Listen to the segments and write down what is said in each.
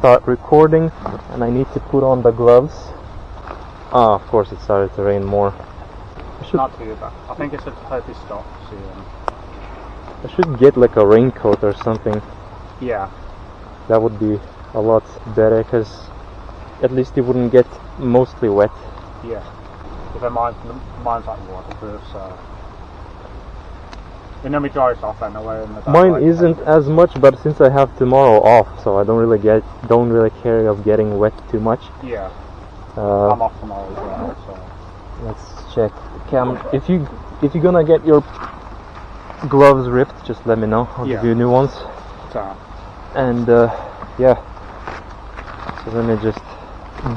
start recording, and I need to put on the gloves. Of course it started to rain more. Not too bad. I think it's a hope it stops. I should get like a raincoat or something. Yeah. That would be a lot better, because at least it wouldn't get mostly wet. Yeah. If mine's like waterproof, so it normally dries off anyway. Mine isn't as much, but since I have tomorrow off, so I don't really care of getting wet too much. Yeah. I'm off tomorrow as well, so let's check. Cam, if you're gonna get your gloves ripped, just let me know. I'll give you new ones. So. And yeah, so let me just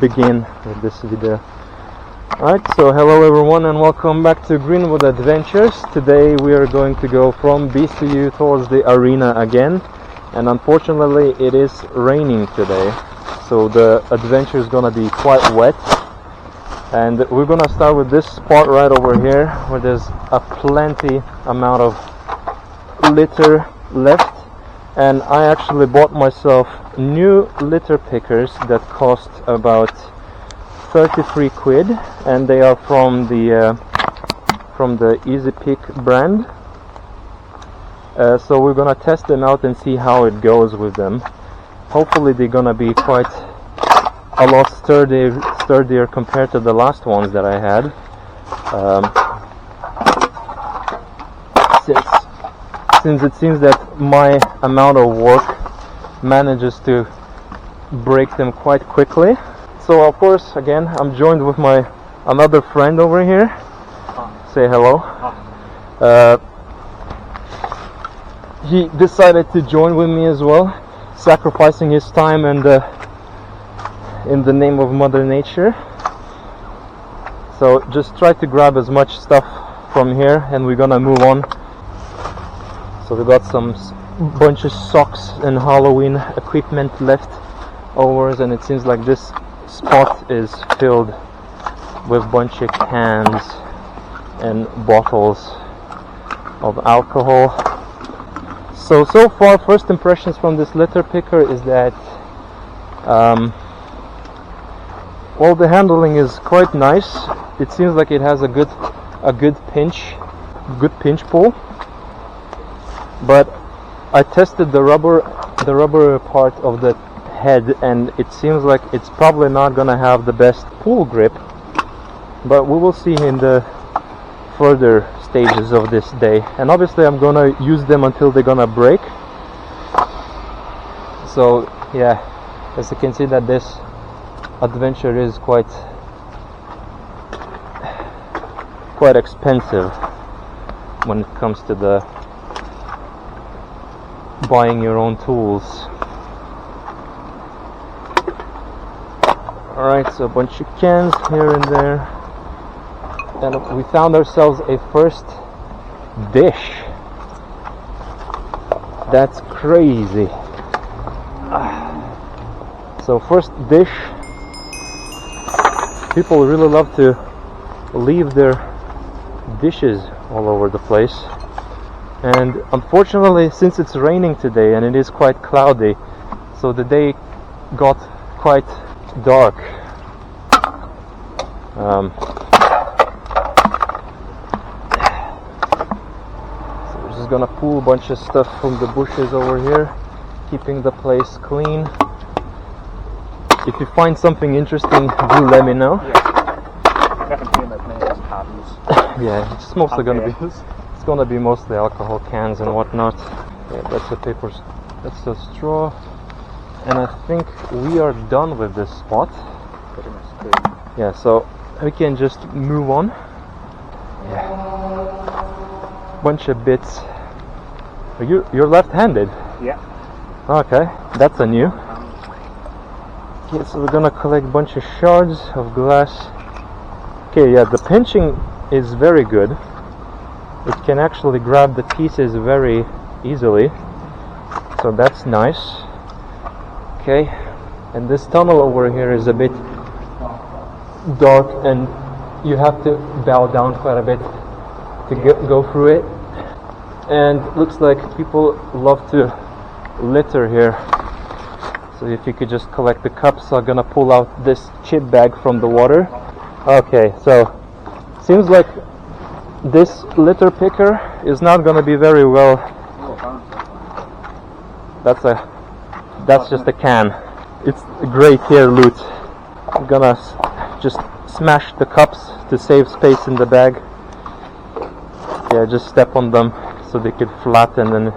begin with this video. Alright, so hello everyone and welcome back to Greenwood Adventures. Today we are going to go from BCU towards the arena again, and unfortunately it is raining today, so the adventure is gonna be quite wet. And we're gonna start with this spot right over here where there's a plenty amount of litter left. And I actually bought myself new litter pickers that cost about 33 quid, and they are from the Easy Pick brand. So we're gonna test them out and see how it goes with them. Hopefully they're gonna be quite a lot sturdier compared to the last ones that I had. Since it seems that my amount of work manages to break them quite quickly. So of course, again, I'm joined with my another friend over here. Say hello. He decided to join with me as well, sacrificing his time and in the name of Mother Nature. So just try to grab as much stuff from here and we're gonna move on. So we got some bunch of socks and Halloween equipment left overs, and it seems like this spot is filled with bunch of cans and bottles of alcohol. So far, first impressions from this litter picker is that well, the handling is quite nice. It seems like it has a good pinch pull. But I tested the rubber part of the head, and it seems like it's probably not gonna have the best pull grip, but we will see in the further stages of this day. And obviously I'm gonna use them until they're gonna break. So yeah, as you can see that this adventure is quite expensive when it comes to the buying your own tools. Alright, so a bunch of cans here and there, and we found ourselves a first dish. That's crazy. So first dish, people really love to leave their dishes all over the place. And unfortunately, since it's raining today and it is quite cloudy, so the day got quite dark. So we're just gonna pull a bunch of stuff from the bushes over here, keeping the place clean. If you find something interesting, do let me know. Yeah, it's mostly gonna be mostly alcohol cans and whatnot. Yeah, that's the papers. That's the straw, and I think we are done with this spot. Yeah, so we can just move on. Yeah, bunch of bits. You're left-handed. Yeah. Okay, that's a new. Okay, so we're gonna collect a bunch of shards of glass. Okay, yeah, the pinching is very good. It can actually grab the pieces very easily, so that's nice. Okay, and this tunnel over here is a bit dark and you have to bow down quite a bit to go through it, and looks like people love to litter here, So if you could just collect the cups, I'm gonna pull out this chip bag from the water. Okay, so seems like this litter picker is not gonna be very well. That's just a can. It's great here loot. I'm gonna just smash the cups to save space in the bag. Yeah, just step on them so they could flatten and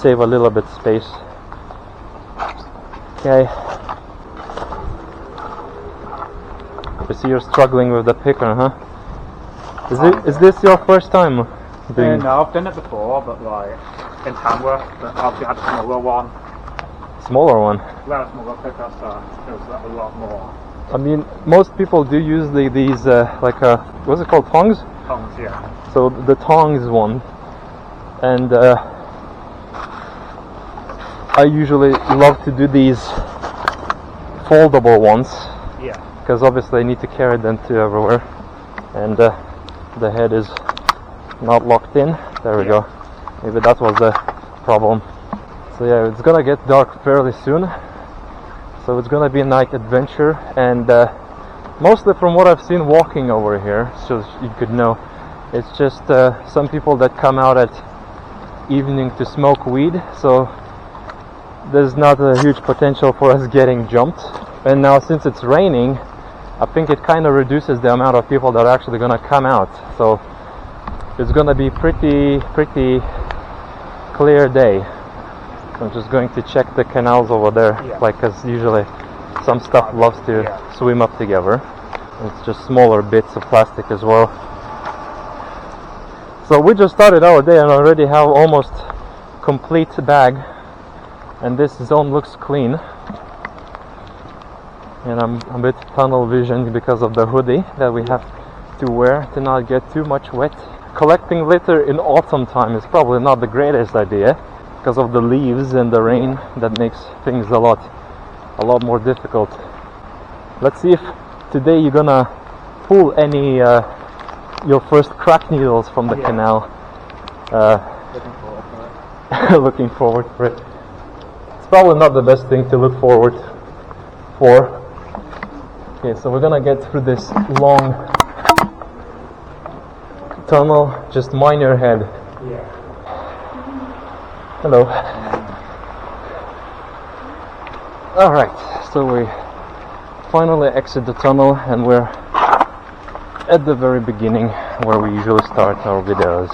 save a little bit space. Okay. I see you're struggling with the picker, huh? Is this your first time doing? No, I've done it before, but like in Tamworth, but obviously I had a smaller one. Smaller one? Well, a smaller picker, so it was a lot more. I mean, most people do use these what's it called, tongs? Tongs, yeah. So the tongs one, and I usually love to do these foldable ones. Yeah. Because obviously I need to carry them to everywhere, and the head is not locked in. There we go. Maybe that was the problem. So yeah, it's gonna get dark fairly soon, so it's gonna be a night adventure, and mostly from what I've seen walking over here, so you could know, it's just some people that come out at evening to smoke weed, so there's not a huge potential for us getting jumped. And now since it's raining, I think it kind of reduces the amount of people that are actually gonna come out, so it's gonna be pretty clear day. I'm just going to check the canals over there, like, cause usually some stuff loves to swim up together. It's just smaller bits of plastic as well. So we just started our day and already have almost complete bag, and this zone looks clean. And I'm a bit tunnel visioned because of the hoodie that we have to wear to not get too much wet. Collecting litter in autumn time is probably not the greatest idea because of the leaves and the rain that makes things a lot more difficult. Let's see if today you're gonna pull any your first crack needles from the canal. Looking forward for it. It's probably not the best thing to look forward for. Okay, so we're gonna get through this long tunnel. Just mind your head. Hello. Alright, so we finally exit the tunnel and we're at the very beginning where we usually start our videos.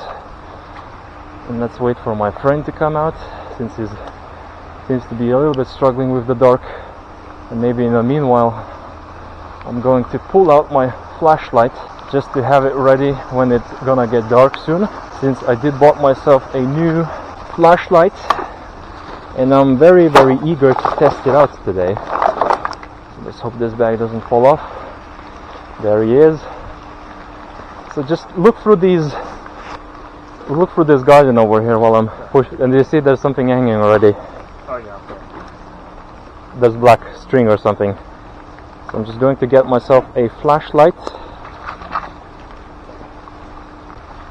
And let's wait for my friend to come out, since he seems to be a little bit struggling with the dark. And maybe in the meanwhile I'm going to pull out my flashlight just to have it ready when it's gonna get dark soon, since I did bought myself a new flashlight and I'm very eager to test it out today. Let's hope this bag doesn't fall off. There he is. So just look through this garden over here while I'm pushing, and you see there's something hanging already. Oh yeah, okay. There's black string or something. So I'm just going to get myself a flashlight.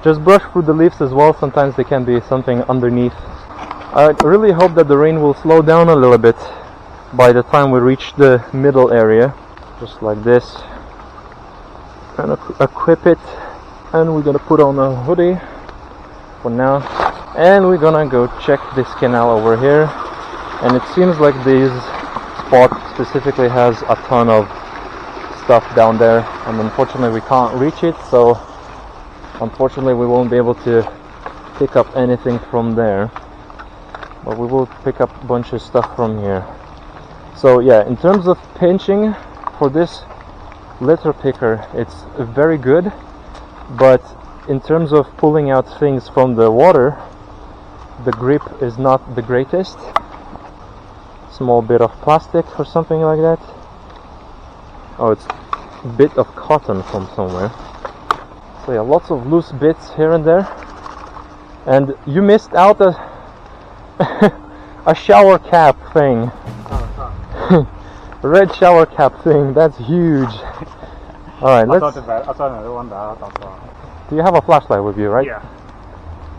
Just brush through the leaves as well, sometimes there can be something underneath. I really hope that the rain will slow down a little bit by the time we reach the middle area. Just like this. And equip it. And we're gonna put on a hoodie for now. And we're gonna go check this canal over here. And it seems like this spot specifically has a ton of stuff down there. And unfortunately we can't reach it, so unfortunately we won't be able to pick up anything from there, but we will pick up a bunch of stuff from here. So yeah, in terms of pinching for this litter picker, it's very good, but in terms of pulling out things from the water, the grip is not the greatest. Small bit of plastic or something like that. Oh, it's a bit of cotton from somewhere. So yeah, lots of loose bits here and there. And you missed out a shower cap thing. Red shower cap thing, that's huge. Alright, let's... I saw another one there, that's all. Do you have a flashlight with you, right? Yeah.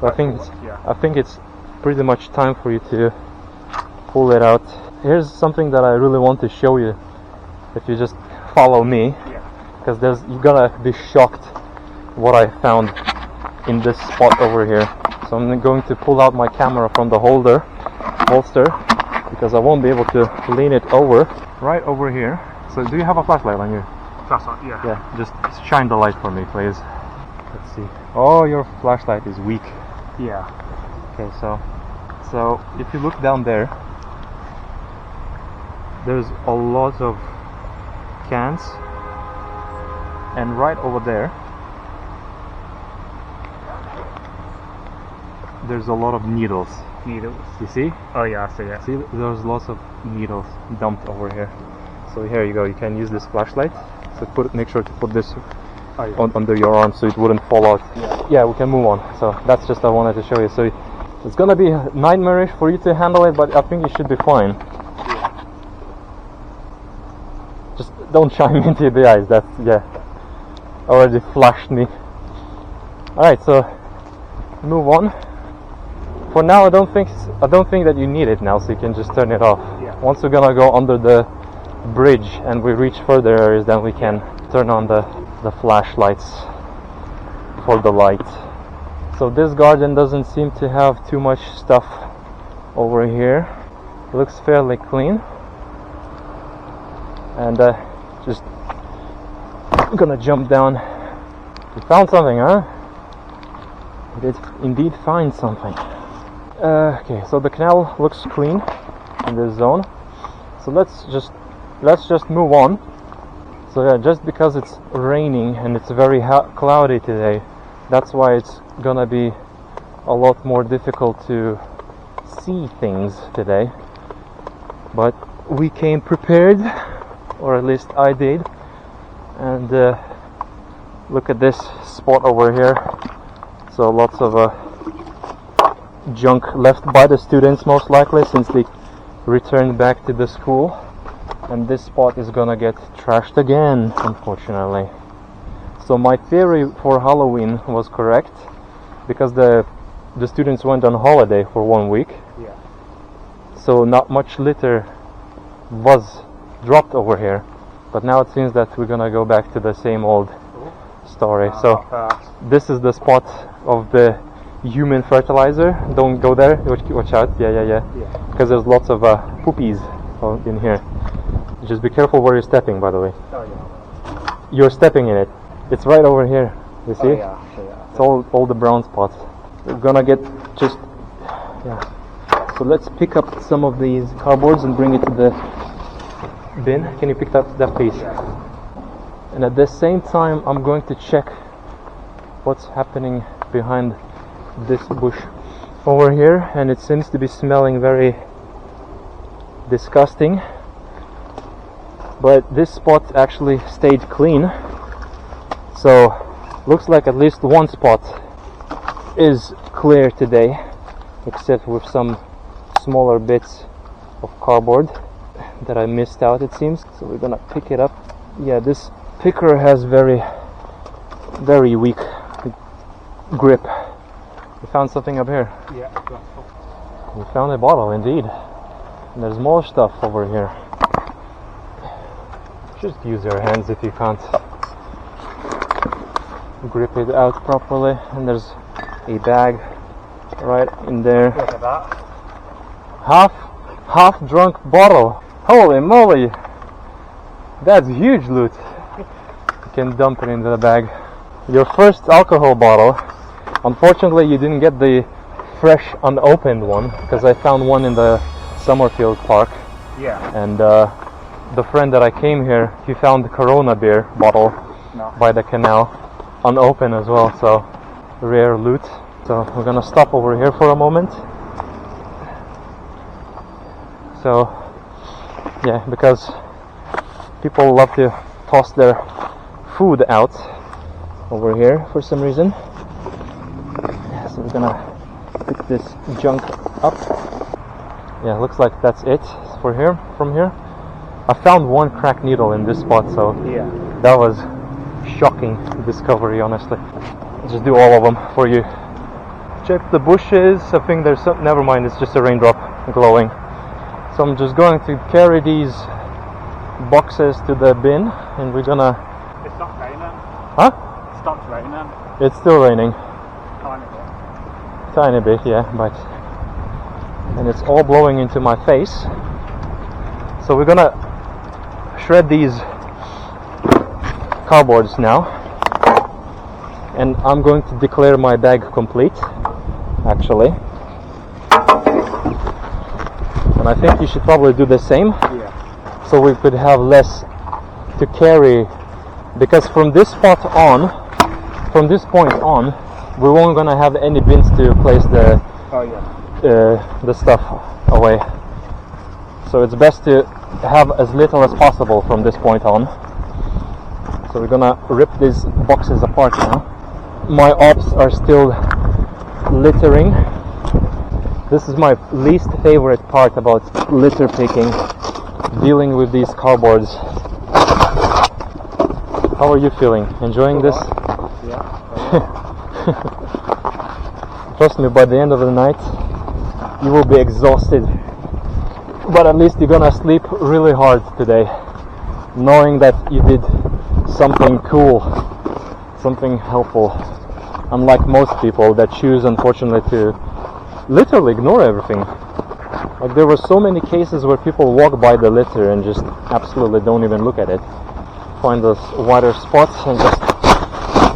I think it's pretty much time for you to pull it out. here's something that I really want to show you. If you just follow me, because you're gonna be shocked what I found in this spot over here. So I'm going to pull out my camera from the holster, because I won't be able to lean it over. Right over here. So do you have a flashlight on you? Flashlight, yeah. Yeah, just shine the light for me, please. Let's see. Oh, your flashlight is weak. Yeah. Okay, so if you look down there, there's a lot of cans, and right over there there's a lot of needles. Needles. You see? Oh yeah, I see it. See, there's lots of needles dumped over here. So here you go, you can use this flashlight. So make sure to put this under your arm so it wouldn't fall out. Yeah, we can move on. So that's just I wanted to show you. So it's gonna be nightmarish for you to handle it, but I think you should be fine. Just don't shine me into the eyes. That's already flashed me. Alright, so move on. For now, I don't think that you need it now, so you can just turn it off. Once we're gonna go under the bridge and we reach further areas, then we can turn on the flashlights for the light. So this garden doesn't seem to have too much stuff over here. It looks fairly clean. And just gonna jump down. You found something, huh? You did indeed find something. Okay, so the canal looks clean in this zone. So let's just move on. So yeah, just because it's raining and it's very cloudy today, that's why it's gonna be a lot more difficult to see things today. But we came prepared, or at least I did. And look at this spot over here. So lots of junk left by the students, most likely, since they returned back to the school. And this spot is gonna get trashed again, unfortunately. So my theory for Halloween was correct, because the students went on holiday for 1 week. Yeah. So not much litter was dropped over here. But now it seems that we're gonna go back to the same old story. So this is the spot of the human fertilizer. Don't go there. Watch out. Yeah. Because there's lots of poopies in here. Just be careful where you're stepping, by the way. Oh yeah. You're stepping in it. It's right over here. You see? Oh, yeah. It's all the brown spots. We're gonna get just So let's pick up some of these cardboards and bring it to the bin. Can you pick up that piece? And at the same time, I'm going to check what's happening behind this bush over here, and it seems to be smelling very disgusting. But this spot actually stayed clean, so looks like at least one spot is clear today, except with some smaller bits of cardboard that I missed out, it seems. So we're gonna pick it up. Yeah, this picker has very weak grip. We found something up here. Yeah. We found a bottle, indeed. And there's more stuff over here. Just use your hands if you can't grip it out properly. And there's a bag right in there. Look at that. Half drunk bottle. Holy moly! That's huge loot. You can dump it into the bag. Your first alcohol bottle. Unfortunately, you didn't get the fresh, unopened one, because I found one in the Summerfield Park. Yeah. And the friend that I came here, he found the Corona beer bottle by the canal, unopened as well. So rare loot. So we're gonna stop over here for a moment. So yeah, because people love to toss their food out over here for some reason. So we're gonna pick this junk up. Yeah, looks like that's it for here. From here, I found one cracked needle in this spot, so Yeah. that was shocking discovery, honestly. Just do all of them for you. Check the bushes. I think there's some, never mind, it's just a raindrop glowing. So So I'm just going to carry these boxes to the bin, and we're gonna... It stopped raining. Huh? It stopped raining. It's still raining. Tiny bit. Tiny bit, yeah, but... And it's all blowing into my face. So we're gonna shred these cardboards now. And I'm going to declare my bag complete, actually. And I think you should probably do the same. Yeah. So we could have less to carry, because from this point on, we won't gonna have any bins to place the stuff away. So it's best to have as little as possible from this point on. So we're gonna rip these boxes apart now. My ops are still littering. This is my least favorite part about litter picking, dealing with these cardboards. How are you feeling? Enjoying this? Yeah. Trust me, by the end of the night you will be exhausted, but at least you're gonna sleep really hard today, knowing that you did something cool, something helpful, unlike most people that choose, unfortunately, to literally ignore everything. Like, there were so many cases where people walk by the litter and just absolutely don't even look at it, find those wider spots and just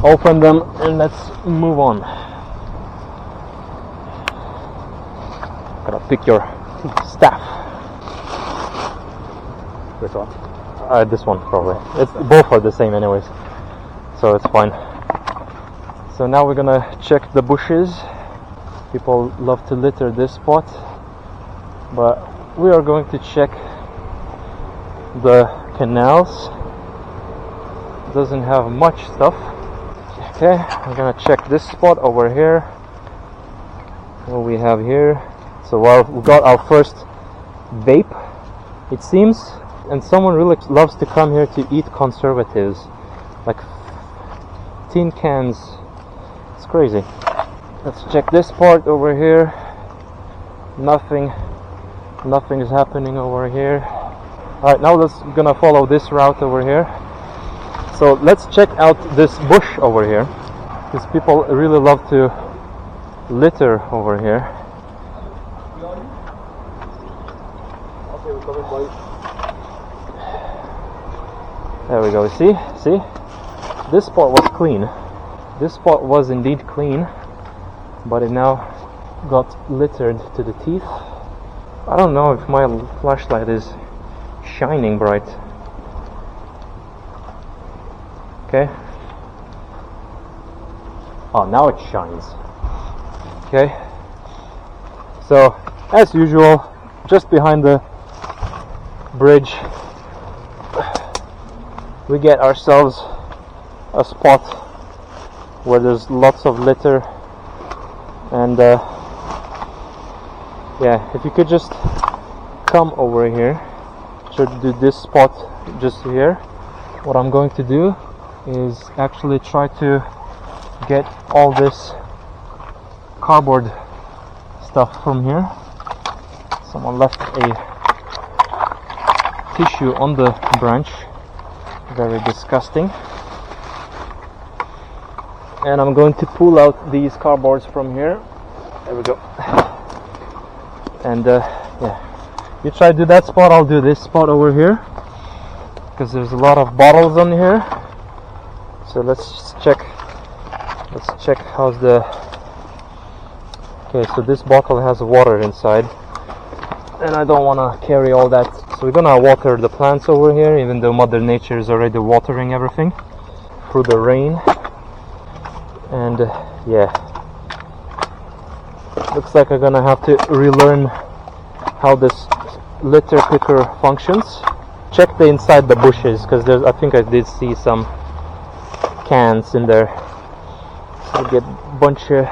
open them, and let's move on. Gotta pick your staff. Which one? This one probably. It's both are the same anyways, so it's fine. So now we're gonna check the bushes. People love to litter this spot, but we are going to check the canals. Doesn't have much stuff. Okay, I'm gonna check this spot over here. What we have here. So we got our first vape, it seems, and someone really loves to come here to eat conservatives, like tin cans. It's crazy. Let's check this part over here. Nothing is happening over here. Alright, now let's gonna follow this route over here. So let's check out this bush over here, because people really love to litter over here. There we go. See? This spot was clean. This spot was indeed clean, but it now got littered to the teeth. I don't know if my flashlight is shining bright. Okay. Oh, now it shines. Okay. So, as usual, just behind the bridge, we get ourselves a spot where there's lots of litter, and yeah, if you could just come over here, should do this spot just here. What I'm going to do is actually try to get all this cardboard stuff from here. Someone left a tissue on the branch, very disgusting. And I'm going to pull out these cardboards from here. There we go. And yeah, you try to do that spot, I'll do this spot over here, because there's a lot of bottles on here. So let's check how's the... Okay, so this bottle has water inside, and I don't want to carry all that, so we're gonna water the plants over here, even though Mother Nature is already watering everything through the rain. And yeah, looks like I'm gonna have to relearn how this litter picker functions. Check the inside the bushes, because I think I did see some cans in there. So I get a bunch of...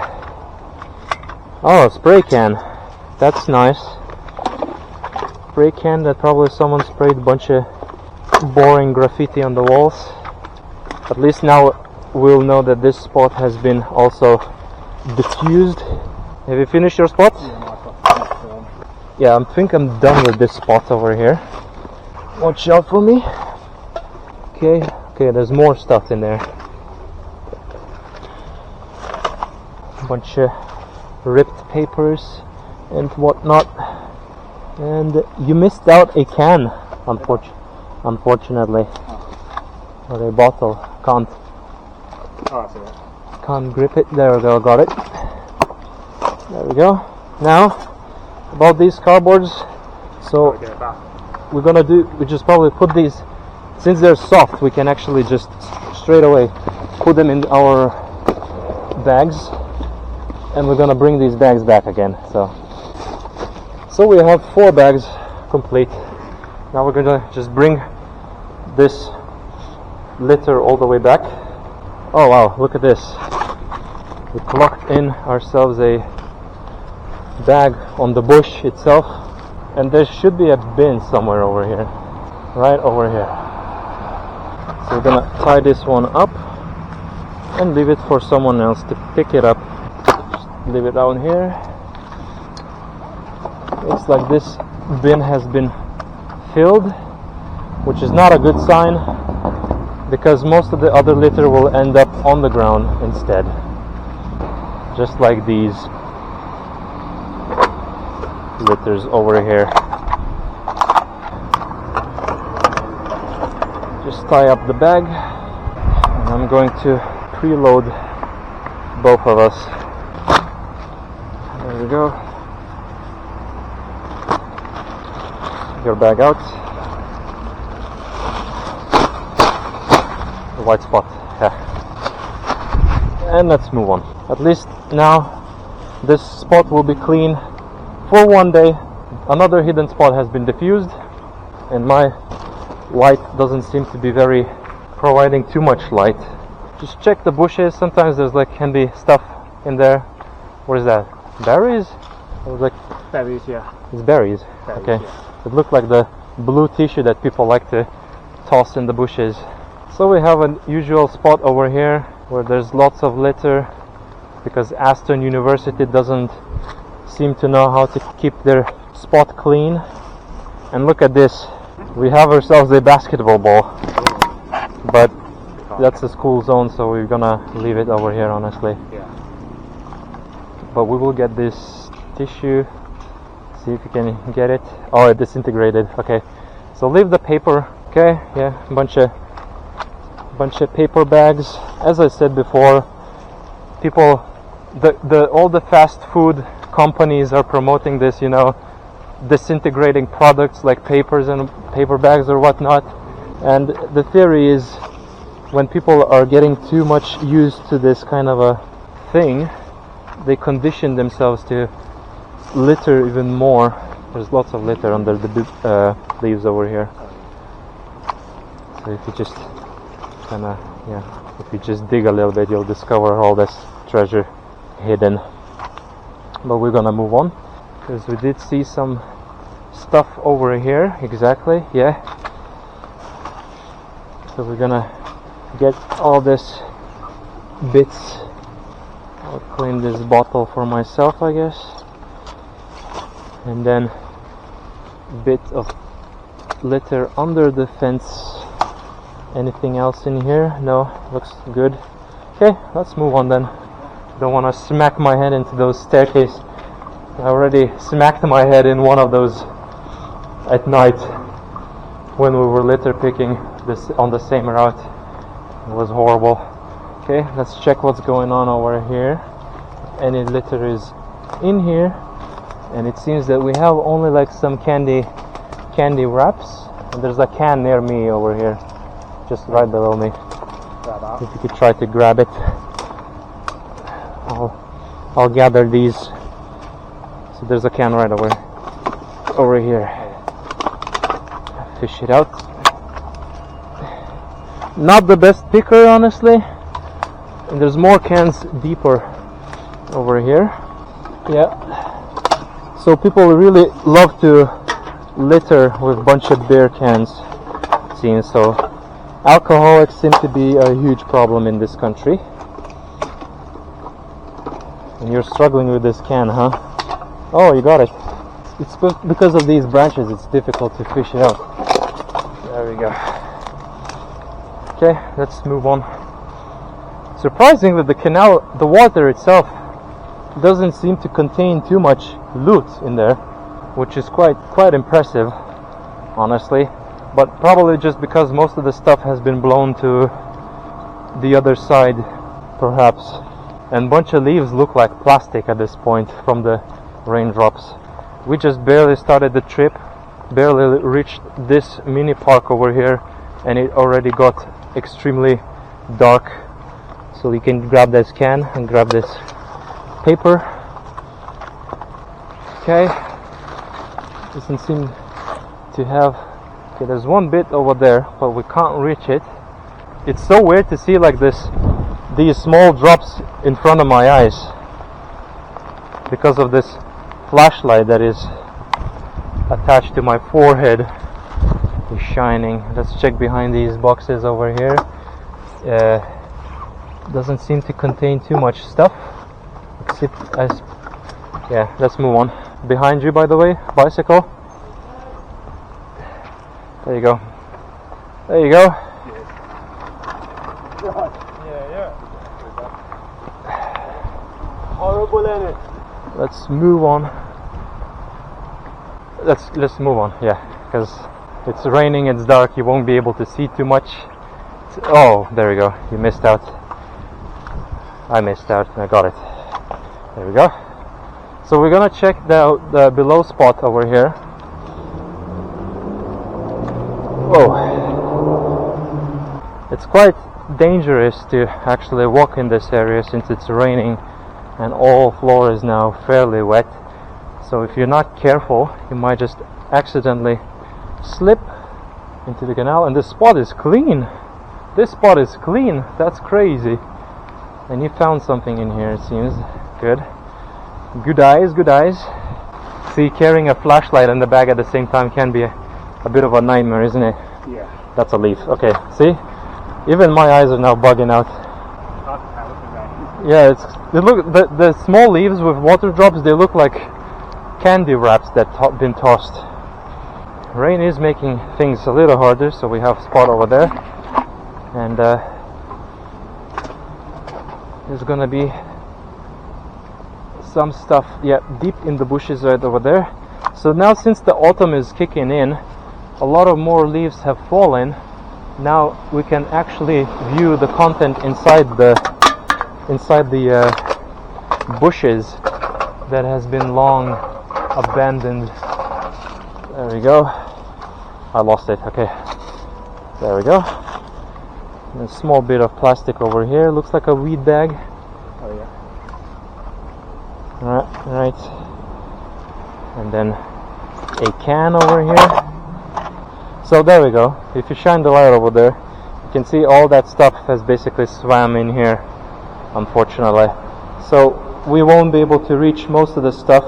Oh, spray can. That's nice. Spray can that probably someone sprayed a bunch of boring graffiti on the walls. At least now we'll know that this spot has been also diffused. Have you finished your spot? Yeah, I think I'm done with this spot over here. Watch out for me. Okay, there's more stuff in there. A bunch of ripped papers and whatnot. And you missed out a can, unfortunately. Or a bottle. Can't grip it. There we go, got it. There we go. Now, about these cardboards. So we just probably put these, since they're soft, we can actually just straight away put them in our bags, and we're gonna bring these bags back again. So we have 4 bags complete. Now we're gonna just bring this litter all the way back. Oh wow, look at this. We plucked in ourselves a bag on the bush itself, and there should be a bin somewhere over here, right over here. So we're gonna tie this one up and leave it for someone else to pick it up. Just leave it down here. Looks like this bin has been filled, which is not a good sign, because most of the other litter will end up on the ground instead, just like these litters over here. Just tie up the bag, and I'm going to preload both of us. There we go. Your bag out. The white spot. Yeah. And let's move on. At least now this spot will be clean for one day. Another hidden spot has been diffused, and my light doesn't seem to be providing too much light. Just check the bushes. Sometimes there's can be stuff in there. What is that? Berries? It was berries, yeah. It's berries. Okay. Yeah. It looked like the blue tissue that people like to toss in the bushes. So we have an usual spot over here where there's lots of litter, because Aston University doesn't seem to know how to keep their spot clean. And look at this. We have ourselves a basketball ball, but that's a school zone, so we're gonna leave it over here, honestly. Yeah. But we will get this tissue. See if you can get it. Oh, it disintegrated. Okay, so leave the paper. Okay, yeah, bunch of paper bags. As I said before, people, all the fast food companies are promoting this, disintegrating products like papers and paper bags or whatnot. And the theory is, when people are getting too much used to this kind of a thing, they condition themselves to litter even more. There's lots of litter under the leaves over here. So if you just if you just dig a little bit, you'll discover all this treasure hidden. But we're gonna move on, because we did see some stuff over here. Exactly, yeah. So we're gonna get all this bits. I'll clean this bottle for myself, I guess. And then a bit of litter under the fence. Anything else in here? No, looks good. Okay, let's move on then. Don't want to smack my head into those staircases. I already smacked my head in one of those at night when we were litter picking this on the same route. It was horrible. Okay, let's check what's going on over here. Any litter is in here, and it seems that we have only some candy wraps, and there's a can near me over here, just right below me. If you could try to grab it, I'll gather these. So there's a can right over here. Fish it out. Not the best picker, honestly. And there's more cans deeper over here. Yeah. So people really love to litter with a bunch of beer cans, it seems. So alcoholics seem to be a huge problem in this country. And you're struggling with this can, huh? Oh, you got it. it's because of these branches it's difficult to fish it out. There we go. Okay, let's move on. Surprisingly, the canal, the water itself doesn't seem to contain too much loot in there, which is quite impressive, honestly. But probably just because most of the stuff has been blown to the other side, perhaps. And a bunch of leaves look like plastic at this point from the raindrops. We just barely started the trip, barely reached this mini park over here, and it already got extremely dark. So we can grab this can and grab this paper. Okay, doesn't seem to have. Okay, there's one bit over there, but we can't reach it. It's so weird to see like these small drops in front of my eyes because of this flashlight that is attached to my forehead. It's shining. Let's check behind these boxes over here. Doesn't seem to contain too much stuff. Yeah, let's move on. Behind you, by the way, bicycle. There you go. There you go. Let's move on. Let's move on. Yeah, because it's raining, it's dark, you won't be able to see too much. Oh, there we go. You missed out. I missed out. I got it. There we go. So we're gonna check the below spot over here. Whoa. It's quite dangerous to actually walk in this area since it's raining and all floor is now fairly wet. So if you're not careful, you might just accidentally slip into the canal. And this spot is clean. This spot is clean. That's crazy. And you found something in here, it seems. Good. Good eyes, good eyes. See, carrying a flashlight in the bag at the same time can be a bit of a nightmare, isn't it? Yeah. That's a leaf. Okay, see? Even my eyes are now bugging out. Yeah, they look, the small leaves with water drops, they look like candy wraps that been tossed. Rain is making things a little harder, so we have a spot over there. And there's gonna be some stuff, yeah, deep in the bushes right over there. So now, since the autumn is kicking in, a lot of more leaves have fallen. Now we can actually view the content inside the bushes that has been long abandoned. There we go. I lost it. Okay, there we go. And a small bit of plastic over here. Looks like a weed bag. Oh yeah. Right. And then a can over here. So there we go. If you shine the light over there, you can see all that stuff has basically swam in here, unfortunately. So we won't be able to reach most of the stuff,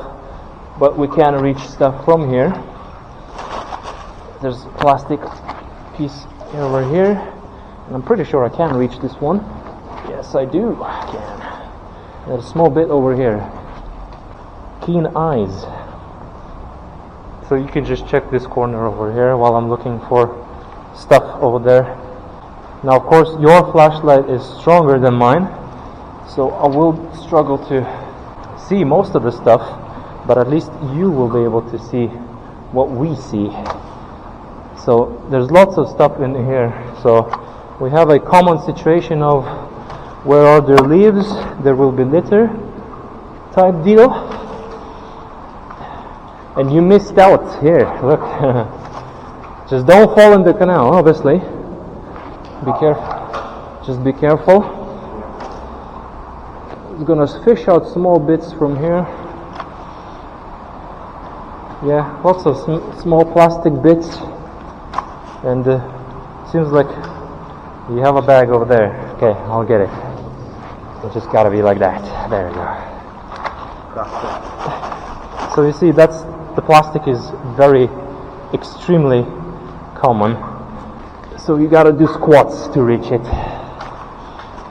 but we can reach stuff from here. There's a plastic piece over here, and I'm pretty sure I can reach this one. Yes, I do. I can. There's a small bit over here. Keen eyes. So you can just check this corner over here while I'm looking for stuff over there. Now, of course, your flashlight is stronger than mine, so I will struggle to see most of the stuff, but at least you will be able to see what we see. So there's lots of stuff in here. So we have a common situation of where are there leaves, there will be litter type deal. And you missed out here, look. Just don't fall in the canal, obviously. Be careful. Just be careful. It's gonna fish out small bits from here. Yeah, lots of small plastic bits. And seems like you have a bag over there. Okay, I'll get it. It just gotta be like that. There you go. So you see, the plastic is very, extremely common. So you gotta do squats to reach it.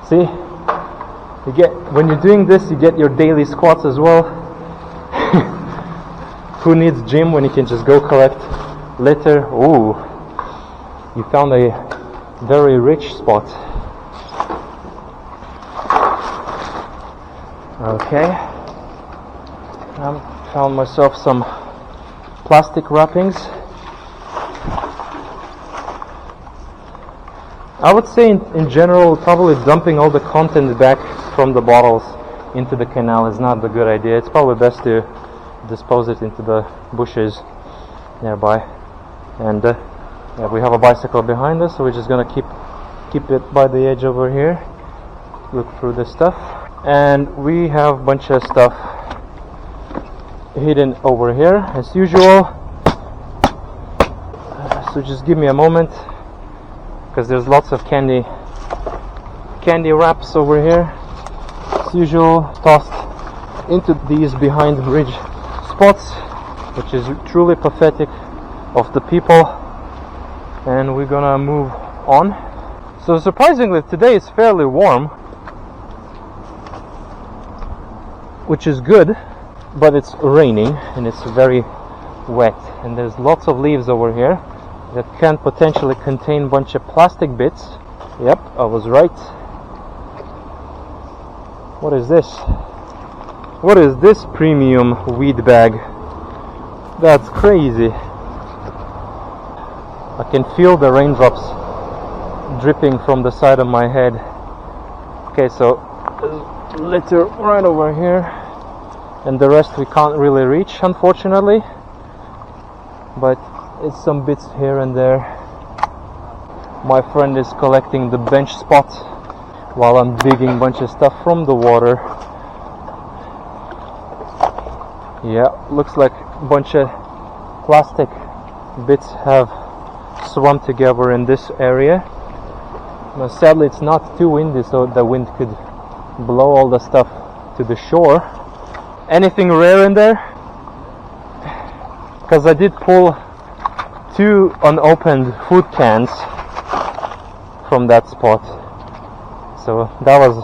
See? When you're doing this, you get your daily squats as well. Who needs gym when you can just go collect litter? Ooh, you found a very rich spot. Okay, I found myself some plastic wrappings. I would say in general, probably dumping all the content back from the bottles into the canal is not a good idea. It's probably best to dispose it into the bushes nearby. And yeah, we have a bicycle behind us, so we're just gonna keep it by the edge over here, look through this stuff. And we have a bunch of stuff hidden over here as usual, so just give me a moment, because there's lots of candy wraps over here as usual, tossed into these behind ridge spots, which is truly pathetic of the people. And we're gonna move on. So surprisingly today is fairly warm, which is good, but it's raining and it's very wet, and there's lots of leaves over here that can potentially contain a bunch of plastic bits. Yep, I was right. What is this? What is this premium weed bag? That's crazy. I can feel the raindrops dripping from the side of my head. Okay, so there's litter right over here, and the rest we can't really reach, unfortunately, but it's some bits here and there. My friend is collecting the bench spot while I'm digging a bunch of stuff from the water. Yeah, looks like a bunch of plastic bits have swum together in this area. Now sadly it's not too windy, so the wind could blow all the stuff to the shore. Anything rare in there? Because I did pull 2 unopened food cans from that spot, so that was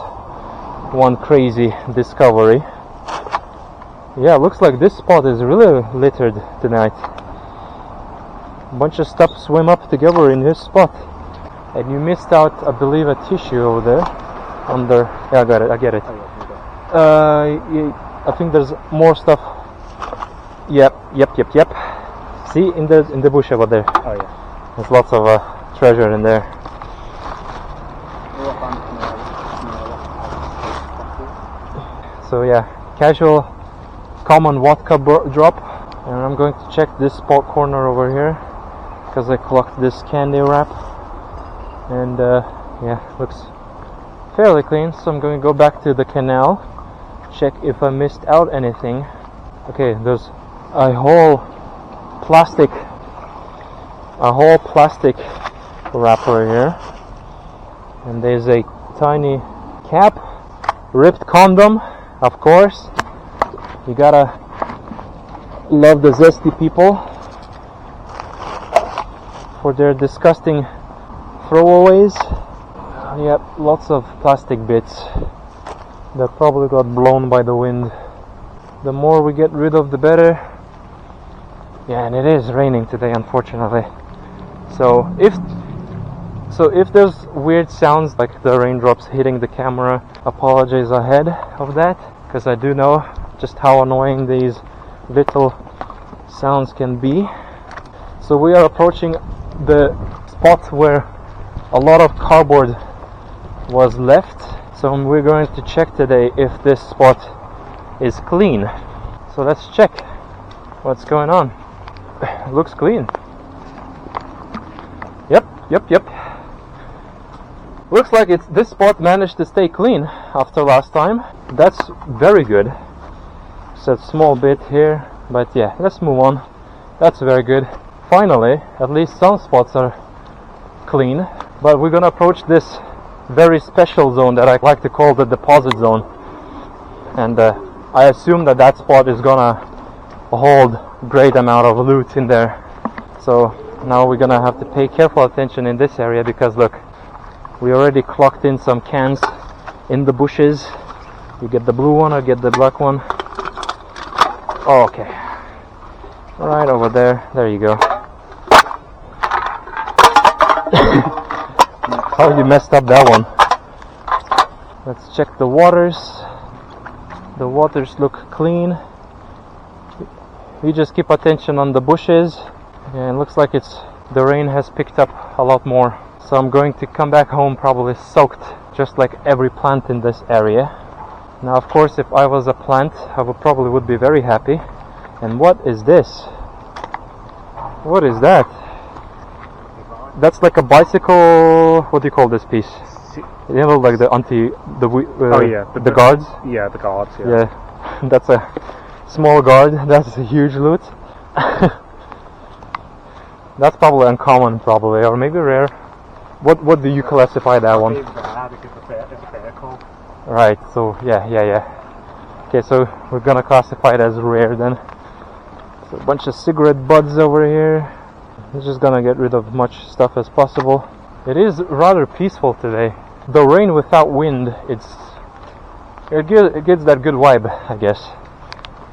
one crazy discovery. Yeah, looks like this spot is really littered tonight. A bunch of stuff swim up together in this spot. And you missed out, I believe, a tissue over there under. Yeah, I get it. I think there's more stuff. Yep. See, in the bush over there. Oh yeah. There's lots of treasure in there. So yeah, casual, common vodka drop. And I'm going to check this spot corner over here, because I clocked this candy wrap. And yeah, looks fairly clean. So I'm going to go back to the canal, check if I missed out anything. Okay, there's a whole plastic wrapper here, and there's a tiny cap, ripped condom, of course. You gotta love the zesty people for their disgusting throwaways. Yep, lots of plastic bits that probably got blown by the wind. The more we get rid of, the better. Yeah, and it is raining today, unfortunately. So if there's weird sounds like the raindrops hitting the camera, apologize ahead of that, because I do know just how annoying these little sounds can be. So we are approaching the spot where a lot of cardboard was left. So we're going to check today if this spot is clean. So let's check what's going on. Looks clean. Yep. Looks like this spot managed to stay clean after last time. That's very good. It's a small bit here, but yeah, let's move on. That's very good. Finally, at least some spots are clean. But we're gonna approach this very special zone that I like to call the deposit zone. And I assume that spot is gonna hold great amount of loot in there. So now we're gonna have to pay careful attention in this area, because look, we already clocked in some cans in the bushes. You get the blue one, I get the black one. Oh, okay. Right over there. There you go. How you messed up that one. Let's check the waters. The waters look clean. We just keep attention on the bushes, and it looks like the rain has picked up a lot more. So I'm going to come back home probably soaked, just like every plant in this area. Now of course, if I was a plant, I would be very happy. And what is this? What is that? That's like a bicycle. What do you call this piece? You know, like the the guards. Yeah, the guards. Yeah, that's a small guard. That's a huge loot. That's probably uncommon, probably, or maybe rare. What do you classify that one? It's rare because it's a vehicle. Right. So yeah. Okay, so we're gonna classify it as rare then. So a bunch of cigarette butts over here. We're just gonna get rid of as much stuff as possible. It is rather peaceful today. The rain without wind, it gives that good vibe, I guess.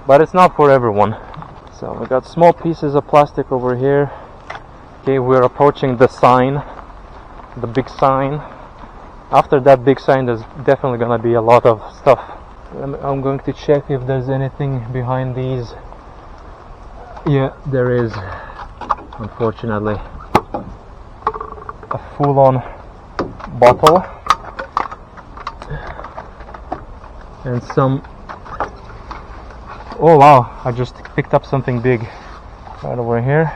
But it's not for everyone. So we got small pieces of plastic over here. Okay, we're approaching the sign, the big sign. After that big sign, there's definitely gonna be a lot of stuff. I'm going to check if there's anything behind these. Yeah, there is. Unfortunately, a full-on bottle and some. Oh wow, I just picked up something big right over here,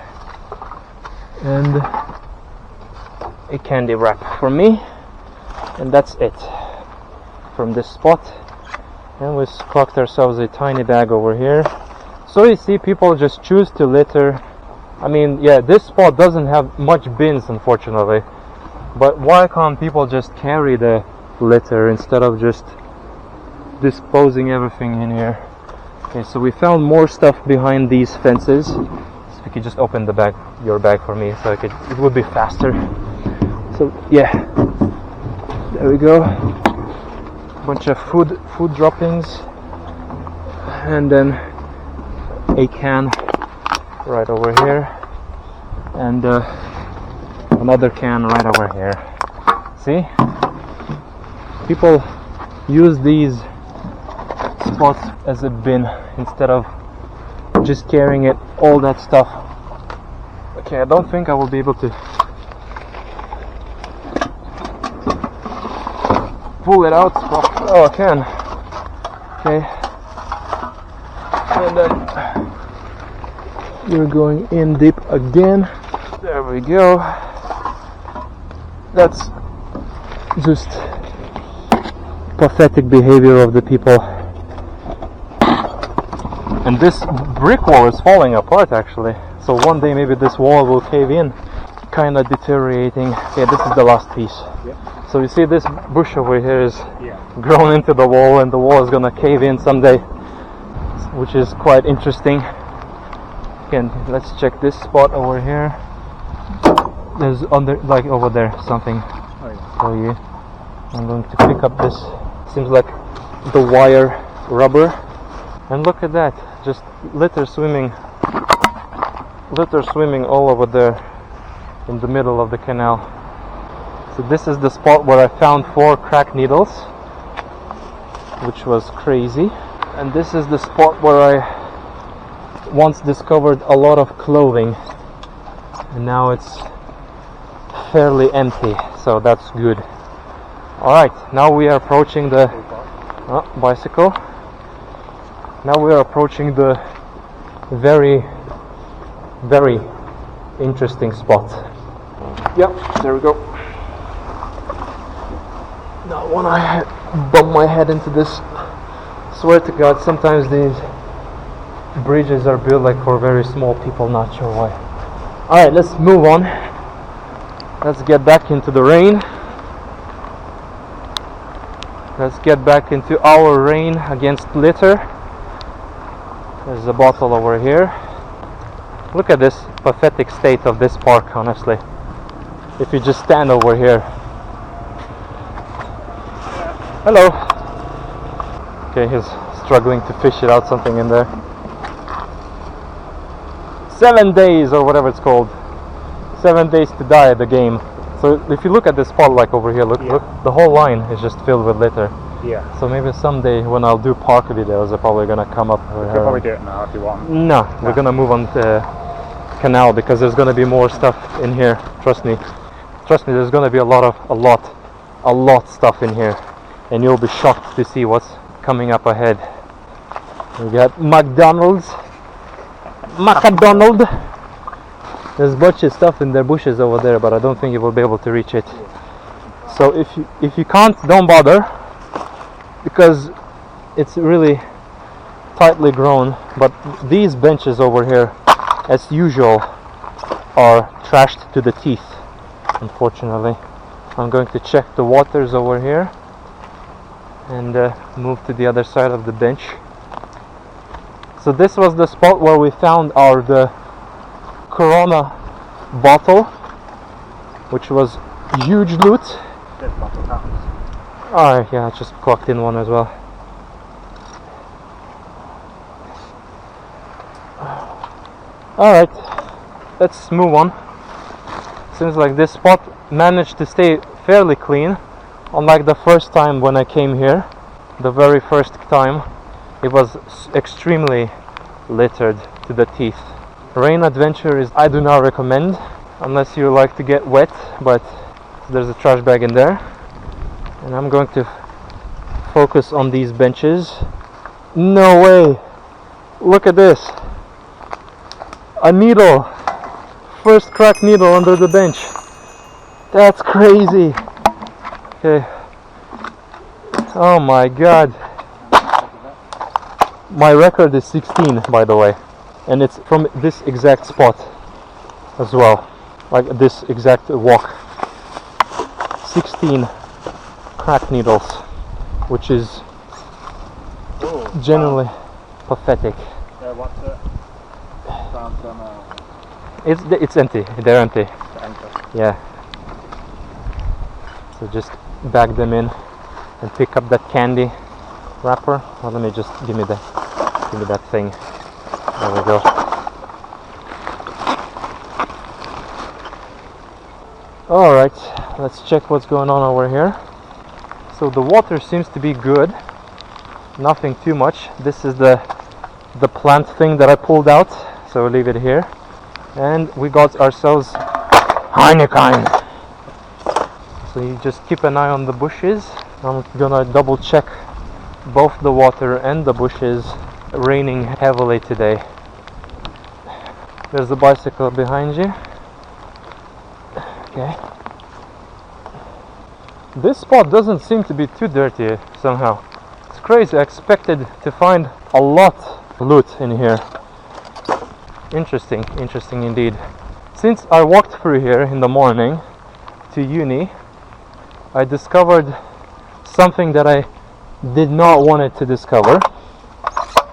and a candy wrap for me, and that's it from this spot. And we clocked ourselves a tiny bag over here. So you see, people just choose to litter. I mean, yeah, this spot doesn't have much bins, unfortunately. But why can't people just carry the litter instead of just disposing everything in here? Okay, so we found more stuff behind these fences. So if you could just open the bag, your bag for me, so it would be faster. So yeah, there we go. Bunch of food droppings, and then a can right over here, and another can right over here. See, people use these spots as a bin instead of just carrying it, all that stuff. Okay, I don't think I will be able to pull it out. Oh, I can. Okay, and then we're going in deep again. There we go. That's just pathetic behavior of the people. And this brick wall is falling apart, actually. So one day maybe this wall will cave in. Kind of deteriorating. Okay, this is the last piece. Yep. So you see this bush over here is grown into the wall, and the wall is gonna cave in someday, which is quite interesting. Again, let's check this spot over here. There's like over there something for you. I'm going to pick up this. Seems like the wire rubber. And look at that, just litter swimming all over there in the middle of the canal. So this is the spot where I found 4 crack needles, which was crazy. And this is the spot where I once discovered a lot of clothing, and now it's fairly empty, so that's good. Alright, now we are approaching the bicycle. Now we are approaching the very, very interesting spot. Yep, there we go. Now when I bump my head into this, swear to God, sometimes these bridges are built like for very small people, not sure why. Alright, let's move on. Let's get back into the rain. Let's get back into our rain against litter. There's a bottle over here. Look at this pathetic state of this park, honestly. If you just stand over here. Hello. Okay, he's struggling to fish it out, something in there. 7 days or whatever it's called. 7 days to die, the game. So if you look at this spot, like over here, look, look, the whole line is just filled with litter. Yeah. So maybe someday when I'll do park videos, I'm probably gonna come up. You could probably do it now if you want. No, we're gonna move on to Canal because there's gonna be more stuff in here. Trust me. Trust me, there's gonna be a lot stuff in here, and you'll be shocked to see what's coming up ahead. We got McDonald's, Macadonald. There's a bunch of stuff in their bushes over there, but I don't think you will be able to reach it. So if you can't, don't bother, because it's really tightly grown. But these benches over here, as usual, are trashed to the teeth, unfortunately. I'm going to check the waters over here and move to the other side of the bench. So this was the spot where we found the Corona bottle, which was huge loot. Oh yeah, I just clocked in one as well. Alright, let's move on. Seems like this spot managed to stay fairly clean, unlike the first time when I came here. The very first time it was extremely littered to the teeth. Rain adventure I do not recommend unless you like to get wet, but there's a trash bag in there, and I'm going to focus on these benches. No way! Look at this! A needle! First cracked needle under the bench. That's crazy! Okay. Oh my god. My record is 16, by the way. And it's from this exact spot as well. Like this exact walk. 16 cracked needles, which is generally pathetic. Yeah, what's it? It's empty. They're empty. Yeah. So just bag them in and pick up that candy wrapper. Well, let me just give me that thing. There we go. All right, let's check what's going on over here. So the water seems to be good. Nothing too much. This is the plant thing that I pulled out, so we'll leave it here. And we got ourselves Heineken. So you just keep an eye on the bushes. I'm gonna double check both the water and the bushes. Raining heavily today. There's the bicycle behind you. Okay. This spot doesn't seem to be too dirty somehow. It's crazy. I expected to find a lot of loot in here. Interesting indeed. Since I walked through here in the morning to uni, I discovered something that I did not want it to discover.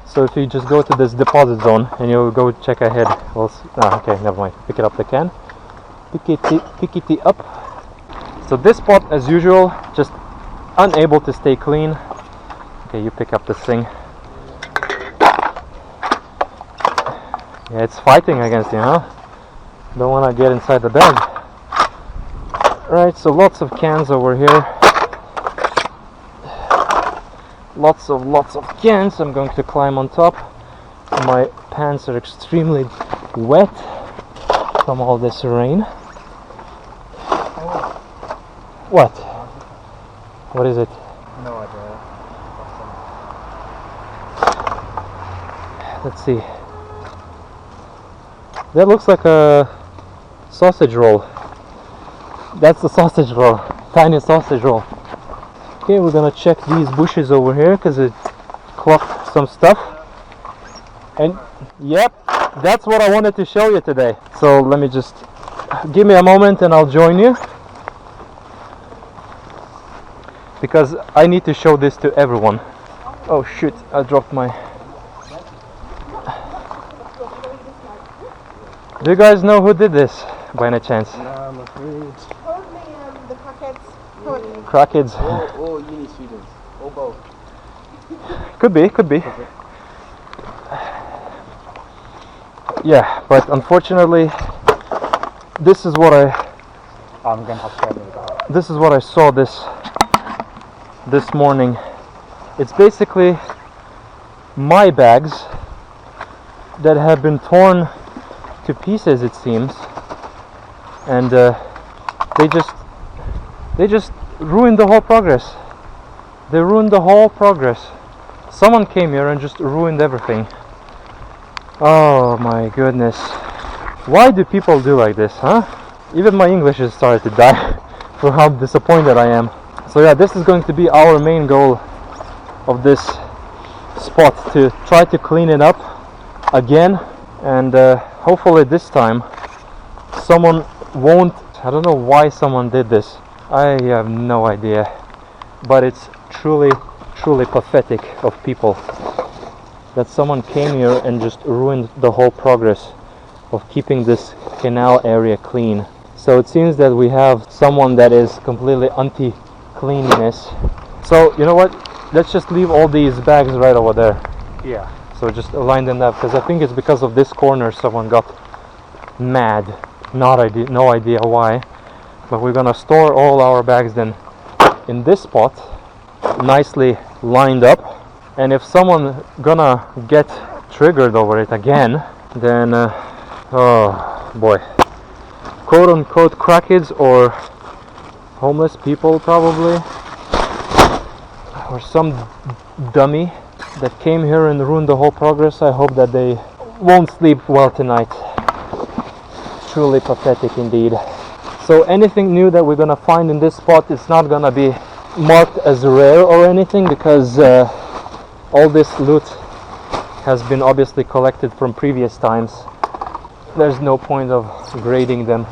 So if you just go to this deposit zone and you'll go check ahead, okay, never mind. Pick it up the can. Pick it up. So this spot, as usual, just unable to stay clean. Okay, you pick up this thing. Yeah, it's fighting against you, huh? Don't want to get inside the bag. Right, so lots of cans over here. Lots of cans. I'm going to climb on top. My pants are extremely wet from all this rain. What? What is it? No idea. Let's see. That looks like a sausage roll. That's the sausage roll. Tiny sausage roll. Okay, we're gonna check these bushes over here because it clocked some stuff. And yep, that's what I wanted to show you today. So let me just give me a moment and I'll join you, because I need to show this to everyone. Oh shoot, I dropped my... Do you guys know who did this by any chance? No, I'm afraid. Probably the crackheads. Probably. Crackheads. Or uni students. Or both. Could be. Yeah, but unfortunately, this is what I'm gonna have to tell you about it. this is what I saw this morning. It's basically my bags that have been torn to pieces, it seems, and they just ruined the whole progress. They ruined the whole progress. Someone came here and just ruined everything. Oh my goodness. Why do people do like this, huh? Even my English has started to die for how disappointed I am. So yeah, this is going to be our main goal of this spot, to try to clean it up again, and hopefully this time someone won't. I don't know why someone did this. I have no idea, but it's truly pathetic of people that someone came here and just ruined the whole progress of keeping this canal area clean. So it seems that we have someone that is completely anti-cleanliness. So you know what, let's just leave all these bags right over there. Yeah. So just align them up, because I think it's because of this corner someone got mad. No idea why. But we're gonna store all our bags then in this spot, nicely lined up. And if someone gonna get triggered over it again, then oh boy, quote unquote crackheads or homeless people probably, or some dummy that came here and ruined the whole progress. I hope that they won't sleep well tonight. Truly pathetic indeed. So anything new that we're gonna find in this spot, it's not gonna be marked as rare or anything, because all this loot has been obviously collected from previous times. There's no point of grading them